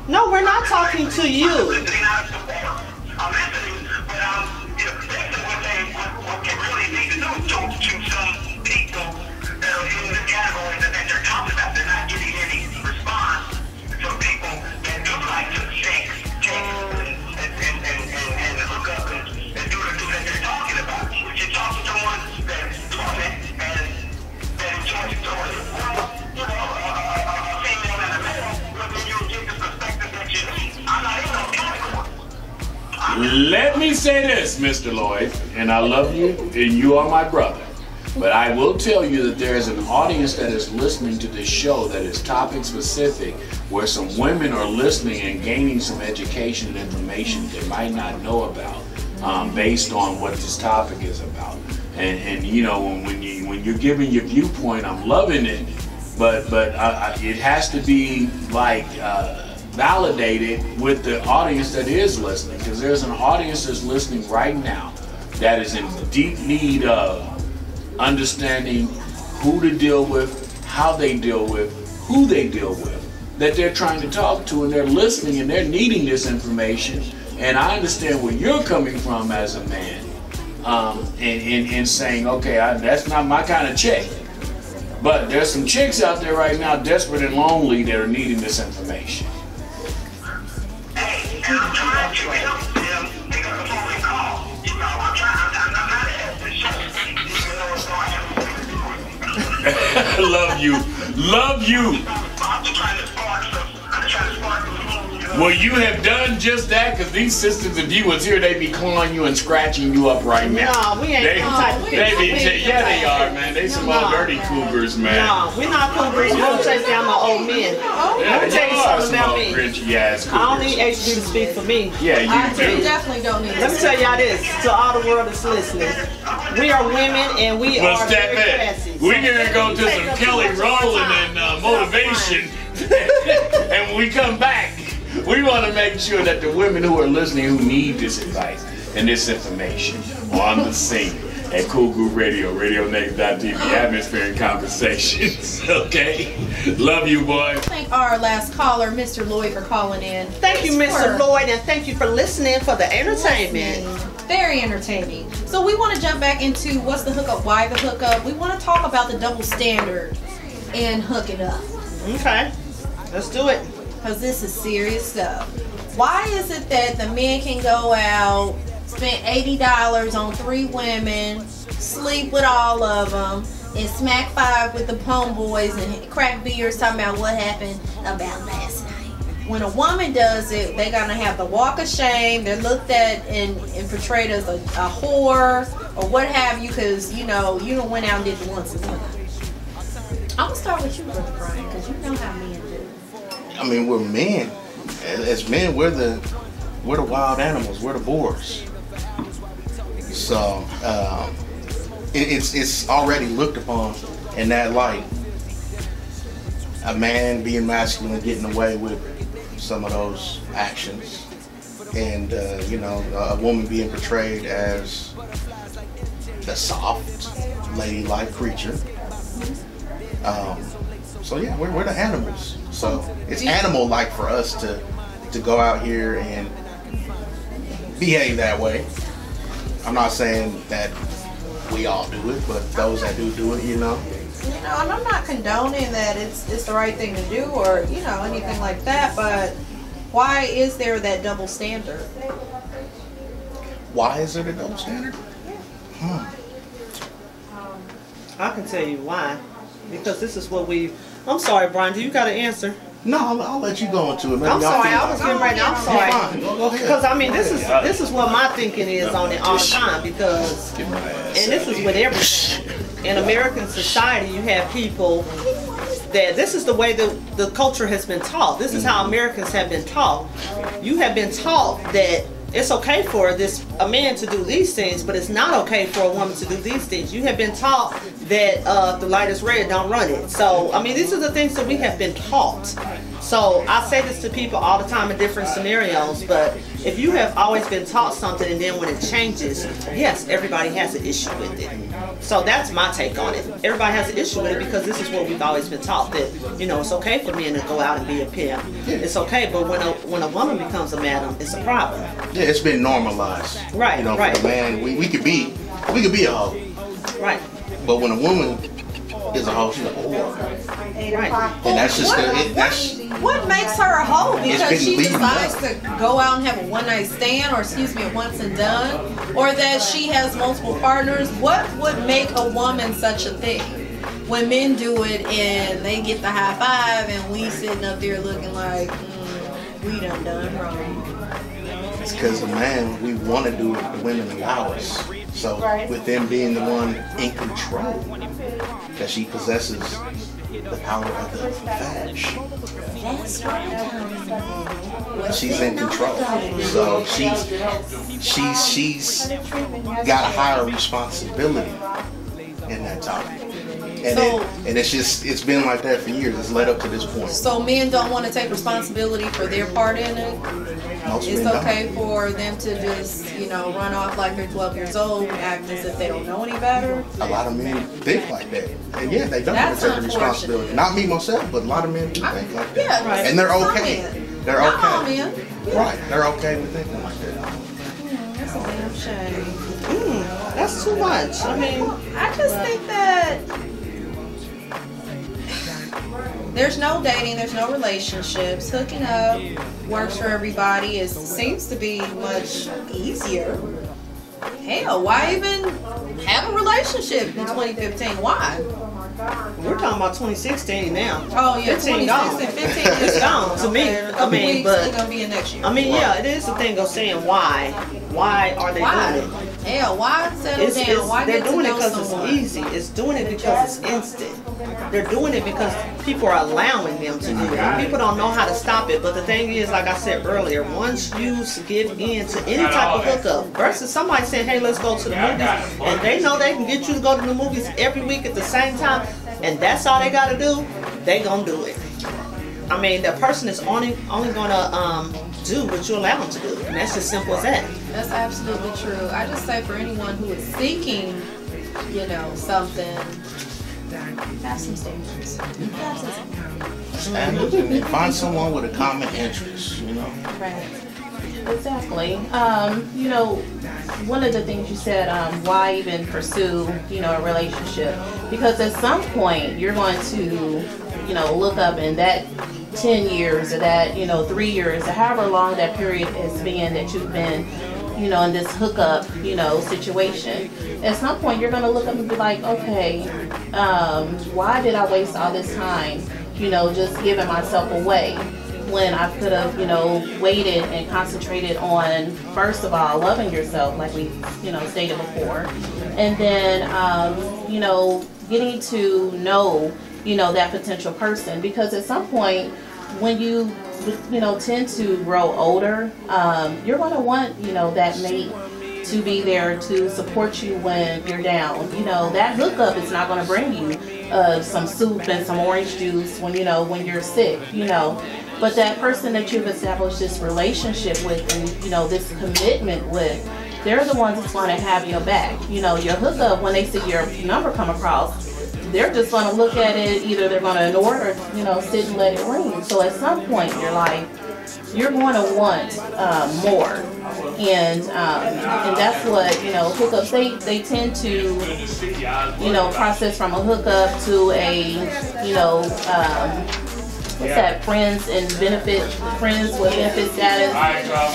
No, we're not talking to you. Let me say this, Mr. Lloyd, and I love you, and you are my brother. But I will tell you that there is an audience that is listening to this show that is topic specific, where some women are listening and gaining some education and information they might not know about, based on what this topic is about. And you know, when you're giving your viewpoint, I'm loving it, but it has to be like validated with the audience that is listening, because there's an audience that's listening right now that is in deep need of understanding who to deal with, how they deal with, who they deal with, that they're trying to talk to, and they're listening and they're needing this information. And I understand where you're coming from as a man, and saying, okay, that's not my kind of chick. But there's some chicks out there right now, desperate and lonely, that are needing this information. And I'm trying to help them pick up the phone and call. You know, I'm not to help this show. Love you. I'm just trying to spark some. Well, you have done just that, because these sisters, if you was here, they'd be clawing you and scratching you up right now. No, we ain't them type of They people. yeah, they are, man. They some old dirty cougars, man. No, we're not cougars. We don't chase down no old men. Yeah, Let me tell you are something some about old me. grinchy ass I don't cougars. need HB to speak for me. Yeah, you You do. definitely don't need Let me to. tell y'all this, to all the world that's listening. We are women and we Well, are step very in. classy. We're So gonna go you to take some up Kelly too much of our Rowland time. and motivation. And when we come back, we want to make sure that the women who are listening, who need this advice and this information, are on the scene. at Cool Group Radio, RadioNext.tv, atmosphere and conversations. Okay? Love you, boy. Thank our last caller, Mr. Lloyd, for calling in. Thank you, Mr. Lloyd, and thank you for listening for the entertainment. Very entertaining. So we want to jump back into what's the hookup, why the hookup. We want to talk about the double standard in hooking up. Okay, let's do it. Because this is serious stuff. Why is it that the men can go out, spend $80 on 3 women, sleep with all of them, and smack 5 with the homeboys and crack beers talking about what happened about last night? When a woman does it, they're gonna have the walk of shame. They're looked at and portrayed as a whore or what have you, because you done went out and did it once and once. I'm gonna start with you, Brother Bryan, because you know how men do. I mean, we're men. As men, we're the wild animals. We're the boars. So it's already looked upon in that light. A man being masculine, getting away with some of those actions, and a woman being portrayed as the soft, ladylike creature. So yeah, we're the animals. So it's animal-like for us to go out here and behave that way. I'm not saying that we all do it, but those that do it, and I'm not condoning that it's the right thing to do or anything like that, but why is there that double standard? Why is there a double standard? I can tell you why. Because this is what I'm sorry, Bryan, do you got an answer? No, I'll let you go into it. Maybe I'm sorry, I was getting ready. I'm sorry. Go ahead. Because I mean, this is what my thinking is on it all the time. Because, and this is with everything in American society, you have people that this is the way the culture has been taught. This is how Americans have been taught. You have been taught that it's okay for a man to do these things, but it's not okay for a woman to do these things. You have been taught that if the light is red, don't run it. So, I mean, these are the things that we have been taught. So, I say this to people all the time in different scenarios, but if you have always been taught something and then when it changes, yes, everybody has an issue with it. So, that's my take on it. Everybody has an issue with it because this is what we've always been taught, that, it's okay for men to go out and be a pimp. It's okay, but when a woman becomes a madam, it's a problem. Yeah, it's been normalized. Right, right. For the man, we could be a hoe. Right. But when a woman is a hoe, she's a whore. Right. And that's just what makes her a hoe? Because she decides up to go out and have a one-night stand, or a once and done, or that she has multiple partners. What would make a woman such a thing? When men do it and they get the high five and we sitting up there looking like we done wrong. It's because a man, we want to do what the women allow us. So with them being the one in control, that she possesses the power of the fag. That's right. She's in control. So she's got a higher responsibility in that topic. And it's been like that for years. It's led up to this point. So men don't want to take responsibility for their part in it? It's okay for them to just, run off like they're 12 years old, act as if they don't know any better? A lot of men think like that. And yeah, they don't want to take the responsibility. Not me myself, but a lot of men do think like that. Yeah, right. And they're okay. They're Not okay. all men. Yeah. Right. They're okay with thinking like that. That's a damn shame. That's too much. I mean, I just think that there's no dating, there's no relationships. Hooking up works for everybody. It seems to be much easier. Hell, why even have a relationship in 2015? Why? We're talking about 2016 now. Oh yeah, 15 gone. 15 It's gone to me. I mean, but it's gonna be in next year. I mean, yeah, it is the thing of saying why. Why are they doing it? Hell, why settle down? Why they're get to doing it know because someone? it's easy. It's doing it because it's instant. They're doing it because people are allowing them to do it. People don't know how to stop it. But the thing is, like I said earlier, once you give in to any type of hookup, versus somebody saying, hey, let's go to the movies, and they know they can get you to go to the movies every week at the same time, and that's all they got to do, they gonna do it. I mean, the person is only gonna do what you allow them to do, and that's as simple as that. That's absolutely true. I just say for anyone who is seeking you know, something. Have some standards. Have some Standards, and find someone with a common interest, you know. Right. Exactly. You know, one of the things you said, why even pursue, you know, a relationship? Because at some point you're going to, you know, look up in that 10 years or that, you know, 3 years or however long that period has been that you've been, you know, in this hookup, you know, situation. At some point you're going to look up and be like, okay, why did I waste all this time, you know, just giving myself away when I could have, you know, waited and concentrated on, first of all, loving yourself, like we, you know, stated before, and then, you know, getting to know, you know, that potential person. Because at some point when you know, tend to grow older, you're going to want, you know, that mate to be there to support you when you're down. You know, that hookup is not going to bring you some soup and some orange juice when, you know, when you're sick, you know. But that person that you've established this relationship with and, you know, this commitment with, they're the ones that's going to have your back. You know, your hookup, when they see your number come across, they're just going to look at it, either they're going to ignore it or, you know, sit and let it ring. So at some point in your life, you're going to want more. And that's what, you know, hookups, they tend to, you know, process from a hookup to a, you know, what's that, friends with benefit status,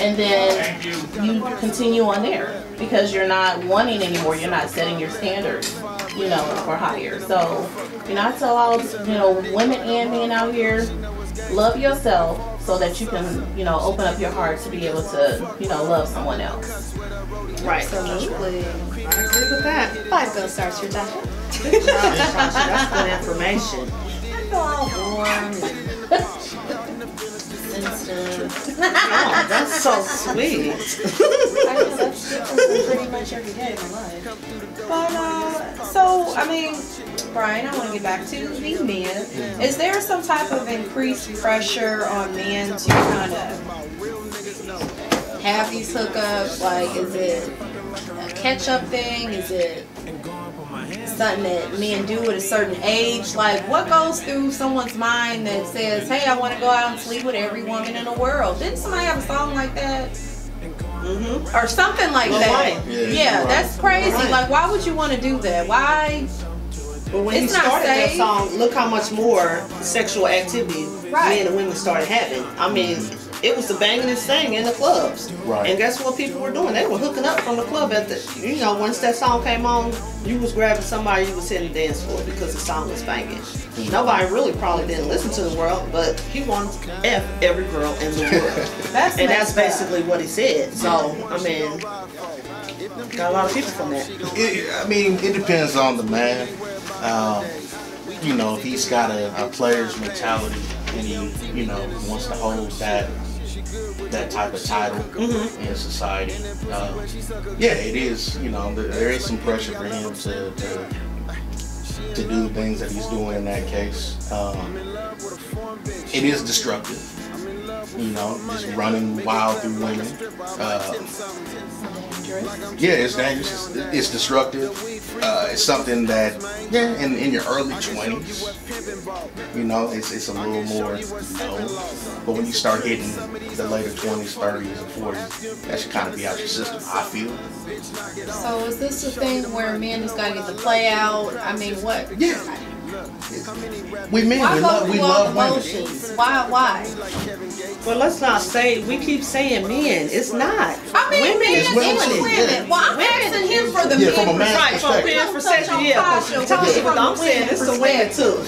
and then you continue on there because you're not wanting anymore, you're not setting your standards, you know, for higher. So, you know, I tell all, you know, women and men out here, love yourself so that you can, you know, open up your heart to be able to, you know, love someone else. Right. Absolutely. I agree with that. 5 gold stars for Tasha. Good job, Lasha. That's good information. I feel all warm and stuff. Oh, that's so sweet. I guess that's different pretty much every day of my life. But, so, I mean, Bryan, I want to get back to the men. Is there some type of increased pressure on men to kind of have these hookups? Like, is it a catch-up thing? Is it something that men do at a certain age? Like, what goes through someone's mind that says, hey, I want to go out and sleep with every woman in the world? Didn't somebody have a song like that? Mm-hmm. Or something like that. Yeah, that's crazy. Right. Like, why would you want to do that? Why? But when he started that song, look how much more sexual activity men and women started having. I mean, it was the bangingest thing in the clubs. Right. And guess what people were doing? They were hooking up from the club at the, you know, once that song came on, you was grabbing somebody you was hitting the dance for because the song was banging. Nobody really probably didn't listen to the world, but he wanted to F every girl in the world. That's basically what he said. So, I mean, got a lot of people from that. It depends on the man. You know, if he's got a player's mentality and he, you know, wants to hold that type of title in society, yeah, it is, you know, there is some pressure for him to do the things that he's doing in that case. It is destructive, you know, just running wild through women. Yeah, it's dangerous. It's destructive. It's something that, yeah, in your early 20s, you know, it's a little more known. But when you start hitting the later 20s, 30s, and 40s, that should kind of be out your system, I feel. So is this the thing where men just gotta get the play out? I mean, what? Yeah. We men, we love emotions. Why? Well, let's not say, we keep saying men. It's not. I mean, women men and women. Well, I'm asking him for the men. From a man's perspective. From a perspective, yeah. But I'm saying it's the women too.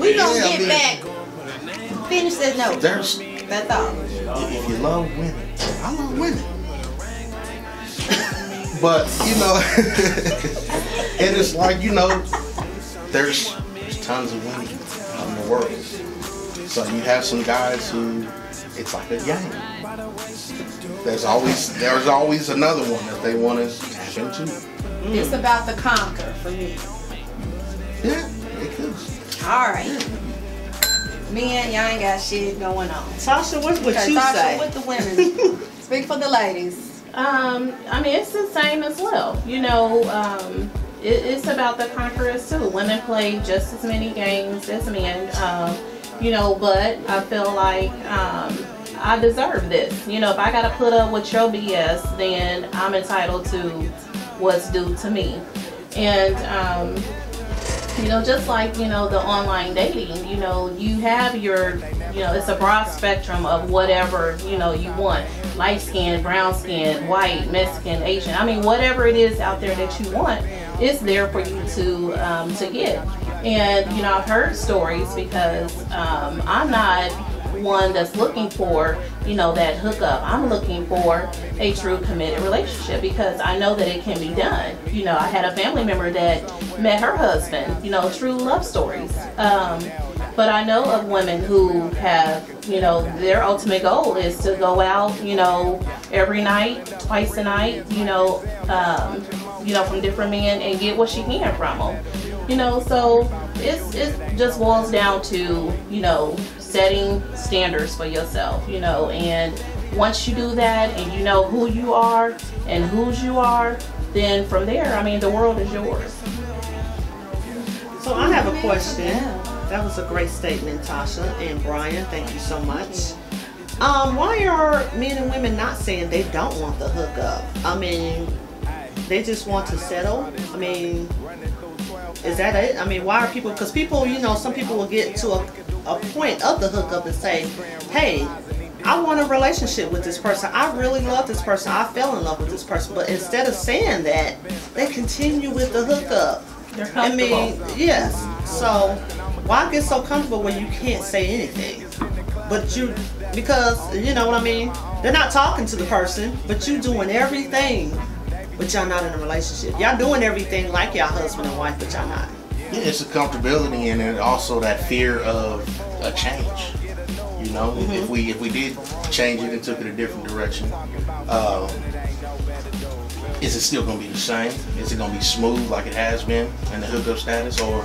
We gonna get back. Finish that note. That's all. If you love women, I love women. But, you know, and it's like, you know, there's tons of women out in the world. So you have some guys who, it's like a game. There's always another one that they want to tap into. It's about the conquer for me. Yeah, it could. All right. Men, y'all ain't got shit going on. Tasha, what you say? Tasha with the women. Speak for the ladies. I mean, it's the same as well. You know, it's about the conquerors too. Women play just as many games as men. You know, but I feel like I deserve this. You know, if I gotta put up with your BS, then I'm entitled to what's due to me. And you know, just like, you know, the online dating, you know, you have your, you know, it's a broad spectrum of whatever, you know, you want. Light skin, brown skin, white, Mexican, Asian. I mean, whatever it is out there that you want, it's there for you to get. And, you know, I've heard stories because I'm not one that's looking for, you know, that hookup. I'm looking for a true committed relationship because I know that it can be done. You know, I had a family member that met her husband, you know, true love stories. But I know of women who have, you know, their ultimate goal is to go out, you know, every night, twice a night, you know, from different men and get what she can from them. You know, so it just boils down to, you know, setting standards for yourself, you know, and once you do that and you know who you are and whose you are, then from there, I mean, the world is yours. So I have a question. That was a great statement, Tasha and Bryan. Thank you so much. Why are men and women not saying they don't want the hookup? I mean, they just want to settle? I mean, is that it? I mean, why are people, because people, you know, some people will get to a point of the hookup and say, hey, I want a relationship with this person. I really love this person. I fell in love with this person. But instead of saying that, they continue with the hookup. They're comfortable. I mean, yes. So why get so comfortable when you can't say anything? But you, because, you know what I mean? They're not talking to the person, but you doing everything. But y'all not in a relationship. Y'all doing everything like y'all husband and wife, but y'all not. Yeah, it's a comfortability and then also that fear of a change. You know, if we did change it and took it a different direction, is it still going to be the same? Is it going to be smooth like it has been in the hookup status, or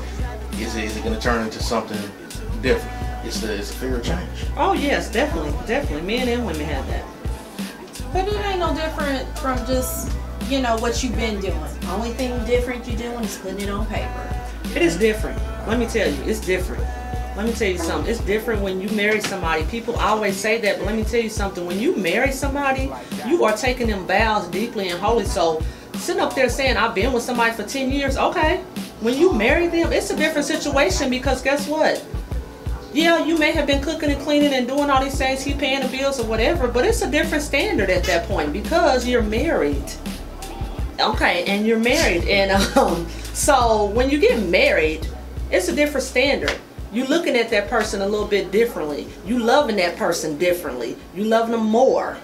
is it going to turn into something different? It's the fear of change. Oh yes, definitely. Men and women have that. But it ain't no different from just, you know, what you've been doing. Only thing different you're doing is putting it on paper. It is different. Let me tell you, it's different. Let me tell you something. It's different when you marry somebody. People always say that, but let me tell you something. When you marry somebody, you are taking them vows deeply and holy. So sitting up there saying, I've been with somebody for 10 years, okay. When you marry them, it's a different situation because guess what? Yeah, you may have been cooking and cleaning and doing all these things, he paying the bills or whatever, but it's a different standard at that point because you're married. Okay, and you're married. And so when you get married, it's a different standard. You looking at that person a little bit differently. You loving that person differently. You loving them more.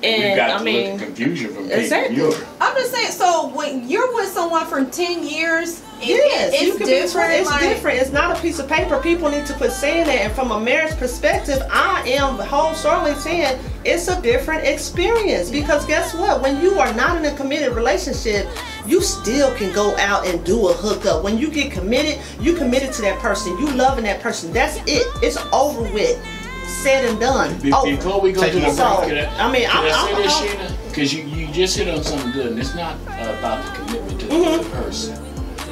And We've got I to mean, look at confusion from people. exactly. I'm just saying, so when you're with someone for 10 years, Yes, it's you can different. It's like, different. It's not a piece of paper. People need to quit saying that. And from a marriage perspective, I am wholeheartedly saying it's a different experience. Because guess what? When you are not in a committed relationship, you still can go out and do a hookup. When you get committed, you committed to that person. You loving that person. That's it. It's over with. Said and done. Before we go to the break, I mean, can I say this, Sheena? Because you just hit on something good, and it's not about the commitment to the other person.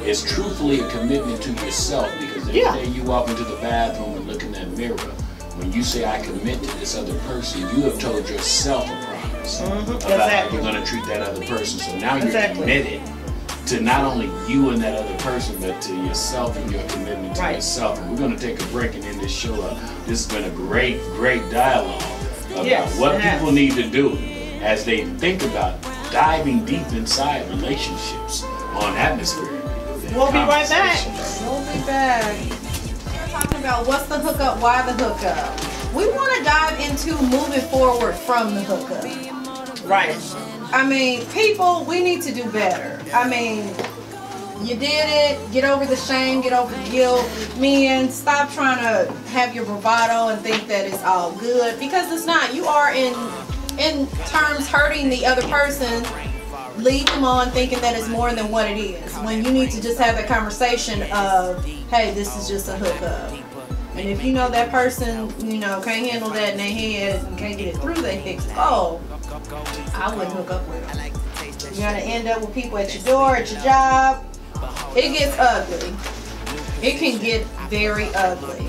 It's truthfully a commitment to yourself, because every day you walk into the bathroom and look in that mirror, when you say I commit to this other person, you have told yourself a promise about how you're going to treat that other person. So now you're committed to not only you and that other person, but to yourself and your commitment to yourself. And we're going to take a break and end this show up. This has been a great dialogue about what people need to do as they think about diving deep inside relationships on Atmosphere. We'll be right back. We'll be back. We're talking about what's the hookup, why the hookup. We want to dive into moving forward from the hookup. Right. I mean, people, we need to do better. I mean, you did it. Get over the shame. Get over the guilt. Men, stop trying to have your bravado and think that it's all good, because it's not. You are in terms hurting the other person. Lead them on thinking that it's more than what it is, when you need to just have that conversation of, hey, this is just a hookup. And if you know that person, you know, can't handle that in their head and can't get it through their head, I wouldn't hook up with them. You're gonna end up with people at your door, at your job. It gets ugly. It can get very ugly.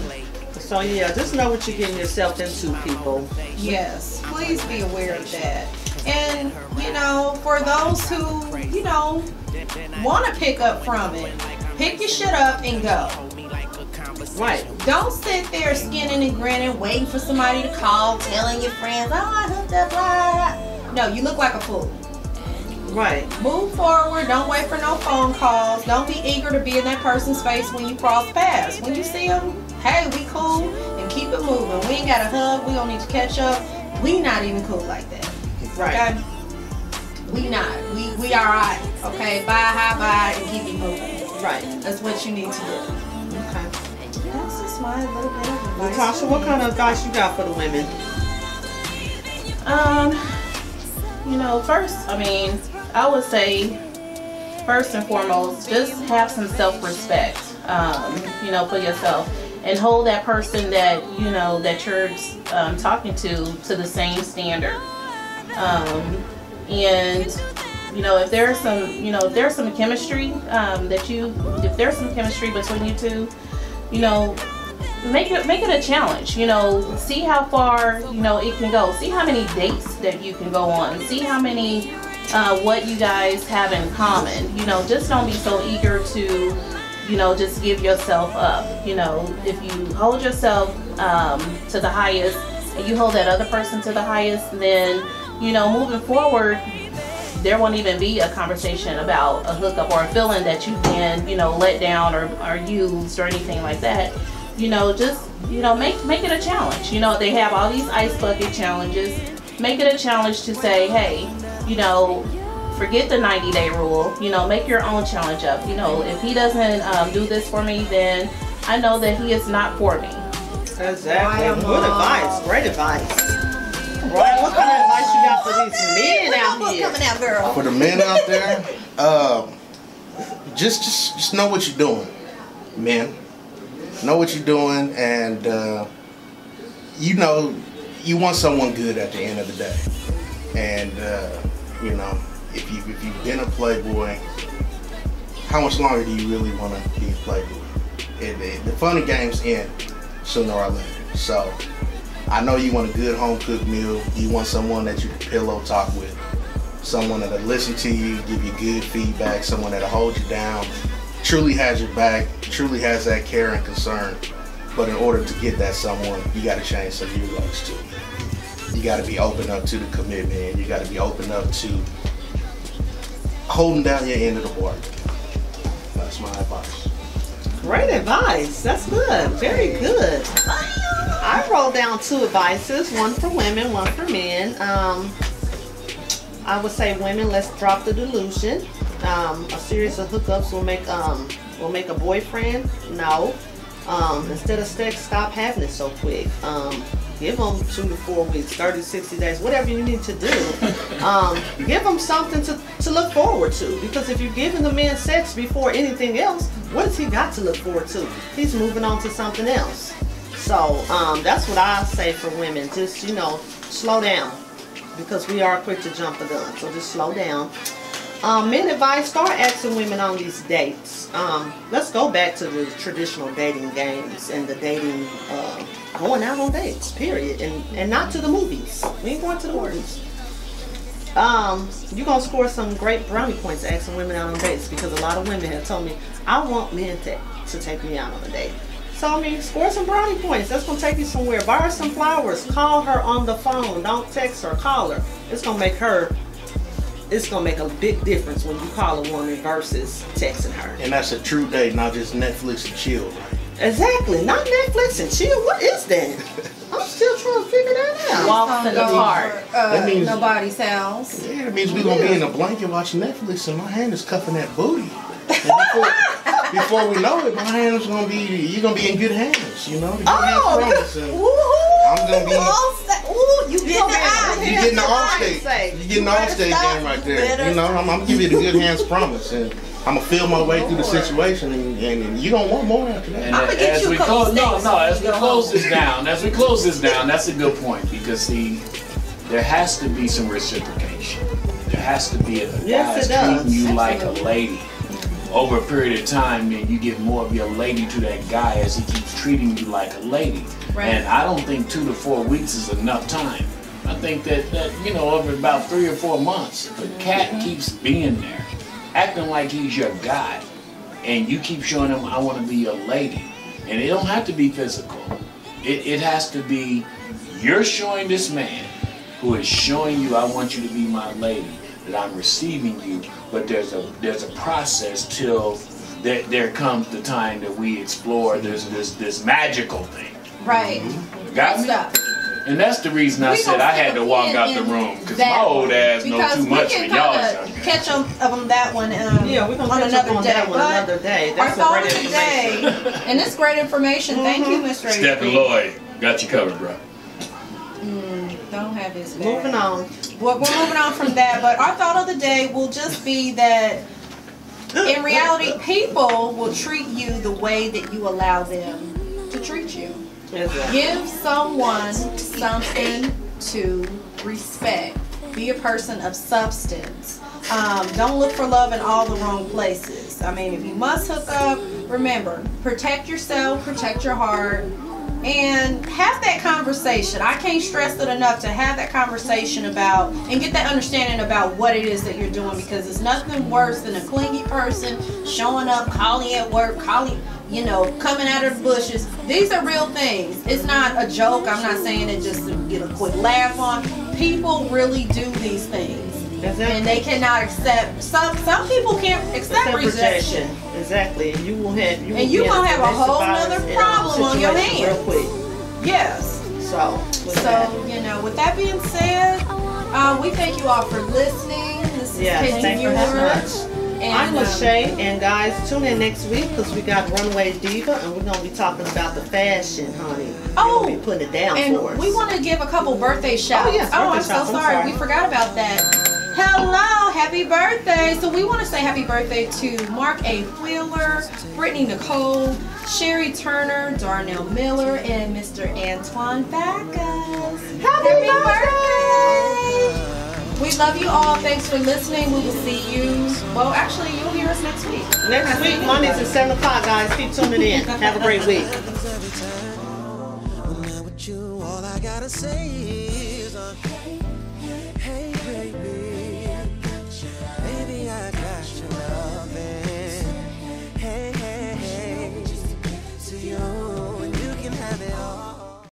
So yeah, just know what you're getting yourself into, people. Yes, please be aware of that. And, you know, for those who, you know, want to pick up from it, pick your shit up and go. Right. Don't sit there skinning and grinning, waiting for somebody to call, telling your friends, oh, I hooked up, blah. No, you look like a fool. Right. Move forward. Don't wait for no phone calls. Don't be eager to be in that person's face when you cross paths. When you see them, hey, we cool, and keep it moving. We ain't got a hug. We don't need to catch up. We not even cool like that. Right. Okay? We not. We all right. Okay? Bye, hi, bye, and keep it moving. Right. That's what you need to do. Okay. That's just my little bit of advice. Latasha, what kind of advice you got for the women? You know, first, I mean, I would say, first and foremost, just have some self-respect, you know, for yourself, and hold that person that, you know, that you're talking to the same standard. And, you know, if there's some, you know, if there's some chemistry, if there's some chemistry between you two, you know, make it a challenge. You know, see how far, you know, it can go. See how many dates that you can go on. See how many, what you guys have in common. You know, just don't be so eager to, you know, just give yourself up. You know, if you hold yourself to the highest and you hold that other person to the highest, then, you know, moving forward, there won't even be a conversation about a hookup or a feeling that you've been, you know, let down or used or anything like that. You know, just, you know, make it a challenge. You know, they have all these ice bucket challenges. Make it a challenge to say, hey, you know, forget the 90-day rule. You know, make your own challenge up. You know, if he doesn't do this for me, then I know that he is not for me. Exactly. Good advice. Great advice. Bryan, what kind of advice you got for these men out here? Coming out, girl. For the men out there, just know what you're doing, men. Know what you're doing, and you know you want someone good at the end of the day. And you know, if you've been a playboy, how much longer do you really want to be a playboy? The fun and games end sooner or later. So I know you want a good home cooked meal. You want someone that you can pillow talk with, someone that'll listen to you, give you good feedback, someone that'll hold you down, truly has your back, truly has that care and concern. But in order to get that someone, you got to change some of your ways too. You got to be open up to the commitment, and you got to be open up to holding down your end of the bargain. That's my advice. Great advice. That's good. Very good. I wrote down 2 advices, one for women, one for men. I would say women, let's drop the delusion. A series of hookups will make a boyfriend. No. Instead of sex, stop having it so quick. Give them 2 to 4 weeks, 30, 60 days, whatever you need to do. Give them something to look forward to. Because if you're giving the man sex before anything else, what has he got to look forward to? He's moving on to something else. So that's what I say for women. Just, you know, slow down. Because we are quick to jump the gun. So just slow down. Men advice, start asking women on these dates. Let's go back to the traditional dating games and the dating, going out on dates, period. And not to the movies. We ain't going to the movies. You're going to score some great brownie points asking women out on dates, because a lot of women have told me, I want men to take me out on a date. So, I mean, score some brownie points. That's going to take you somewhere. Buy her some flowers. Call her on the phone. Don't text her. Call her. It's going to make a big difference when you call a woman versus texting her. And that's a true date, not just Netflix and chill, right? Exactly. Not Netflix and chill. What is that? I'm still trying to figure that out. Walks in the park. That means nobody's house. Yeah, it means we're going to be in a blanket watching Netflix and my hand is cuffing that booty. And before we know it, my hand's going to be, you're going to be in good hands, you know? The good hands promise. And I'm going to be... You getting the Allstate. You getting the Allstate game right there. You know, I'm going to give you the good hands promise. And I'm going to feel my way through the situation. And you don't want more after that. And as we close this down, that's a good point, because see, there has to be some reciprocation. There has to be, if a Yes, guy it is does. treating you like a lady over a period of time, then you give more of your lady to that guy as he keeps treating you like a lady. Right. And I don't think 2 to 4 weeks is enough time. I think that you know, over about 3 or 4 months, if a cat keeps being there, acting like he's your guy, and you keep showing him, I want to be your lady, and it don't have to be physical. It has to be, you're showing this man who is showing you, I want you to be my lady, that I'm receiving you, but there's a process till there comes the time that we explore this magical thing. Right. Got me? Stuff. And that's the reason I said I had to walk out the room, because my old ass know too much for y'all. Catch on that one Yeah, we're going to on catch another up on day. that one another day. That's our some thought great of the day, information. and it's great information. Thank you, Mr. Stephen Avery. Lloyd, got you covered, bro. Don't have his back. Moving on. Well, we're moving on from that, but our thought of the day will just be that in reality, people will treat you the way that you allow them to treat you. Exactly. Give someone something to respect. Be a person of substance. Don't look for love in all the wrong places. I mean, if you must hook up, remember, protect yourself, protect your heart, and have that conversation. I can't stress it enough to have that conversation about and get that understanding about what it is that you're doing, because it's nothing worse than a clingy person showing up, calling at work, coming out of the bushes. These are real things. It's not a joke. I'm not saying it just to get a quick laugh on. People really do these things. Exactly. And they cannot accept, some people can't accept rejection. Exactly. And you will have gonna have a whole nother problem on your hands. Real quick. Yes. So with that being said, we thank you all for listening. This is thank you Demure. so much. And, I'm Lasha, and guys, tune in next week because we got Runway Diva, and we're gonna be talking about the fashion, honey. We're gonna be putting it down and for us. we want to give a couple birthday shouts. yes, I'm birthday so shouts. I'm sorry. sorry. We forgot about that. Hello, happy birthday. So we want to say happy birthday to Mark A. Wheeler, Brittany Nicole, Sherry Turner, Darnell Miller, and Mr. Antoine Backus. Happy birthday! We love you all. Thanks for listening. We will see you. Well, actually, you'll hear us next week. Next week, Mondays at 7 o'clock, guys. Keep tuning in. Have a great week. All I gotta say is, hey baby, I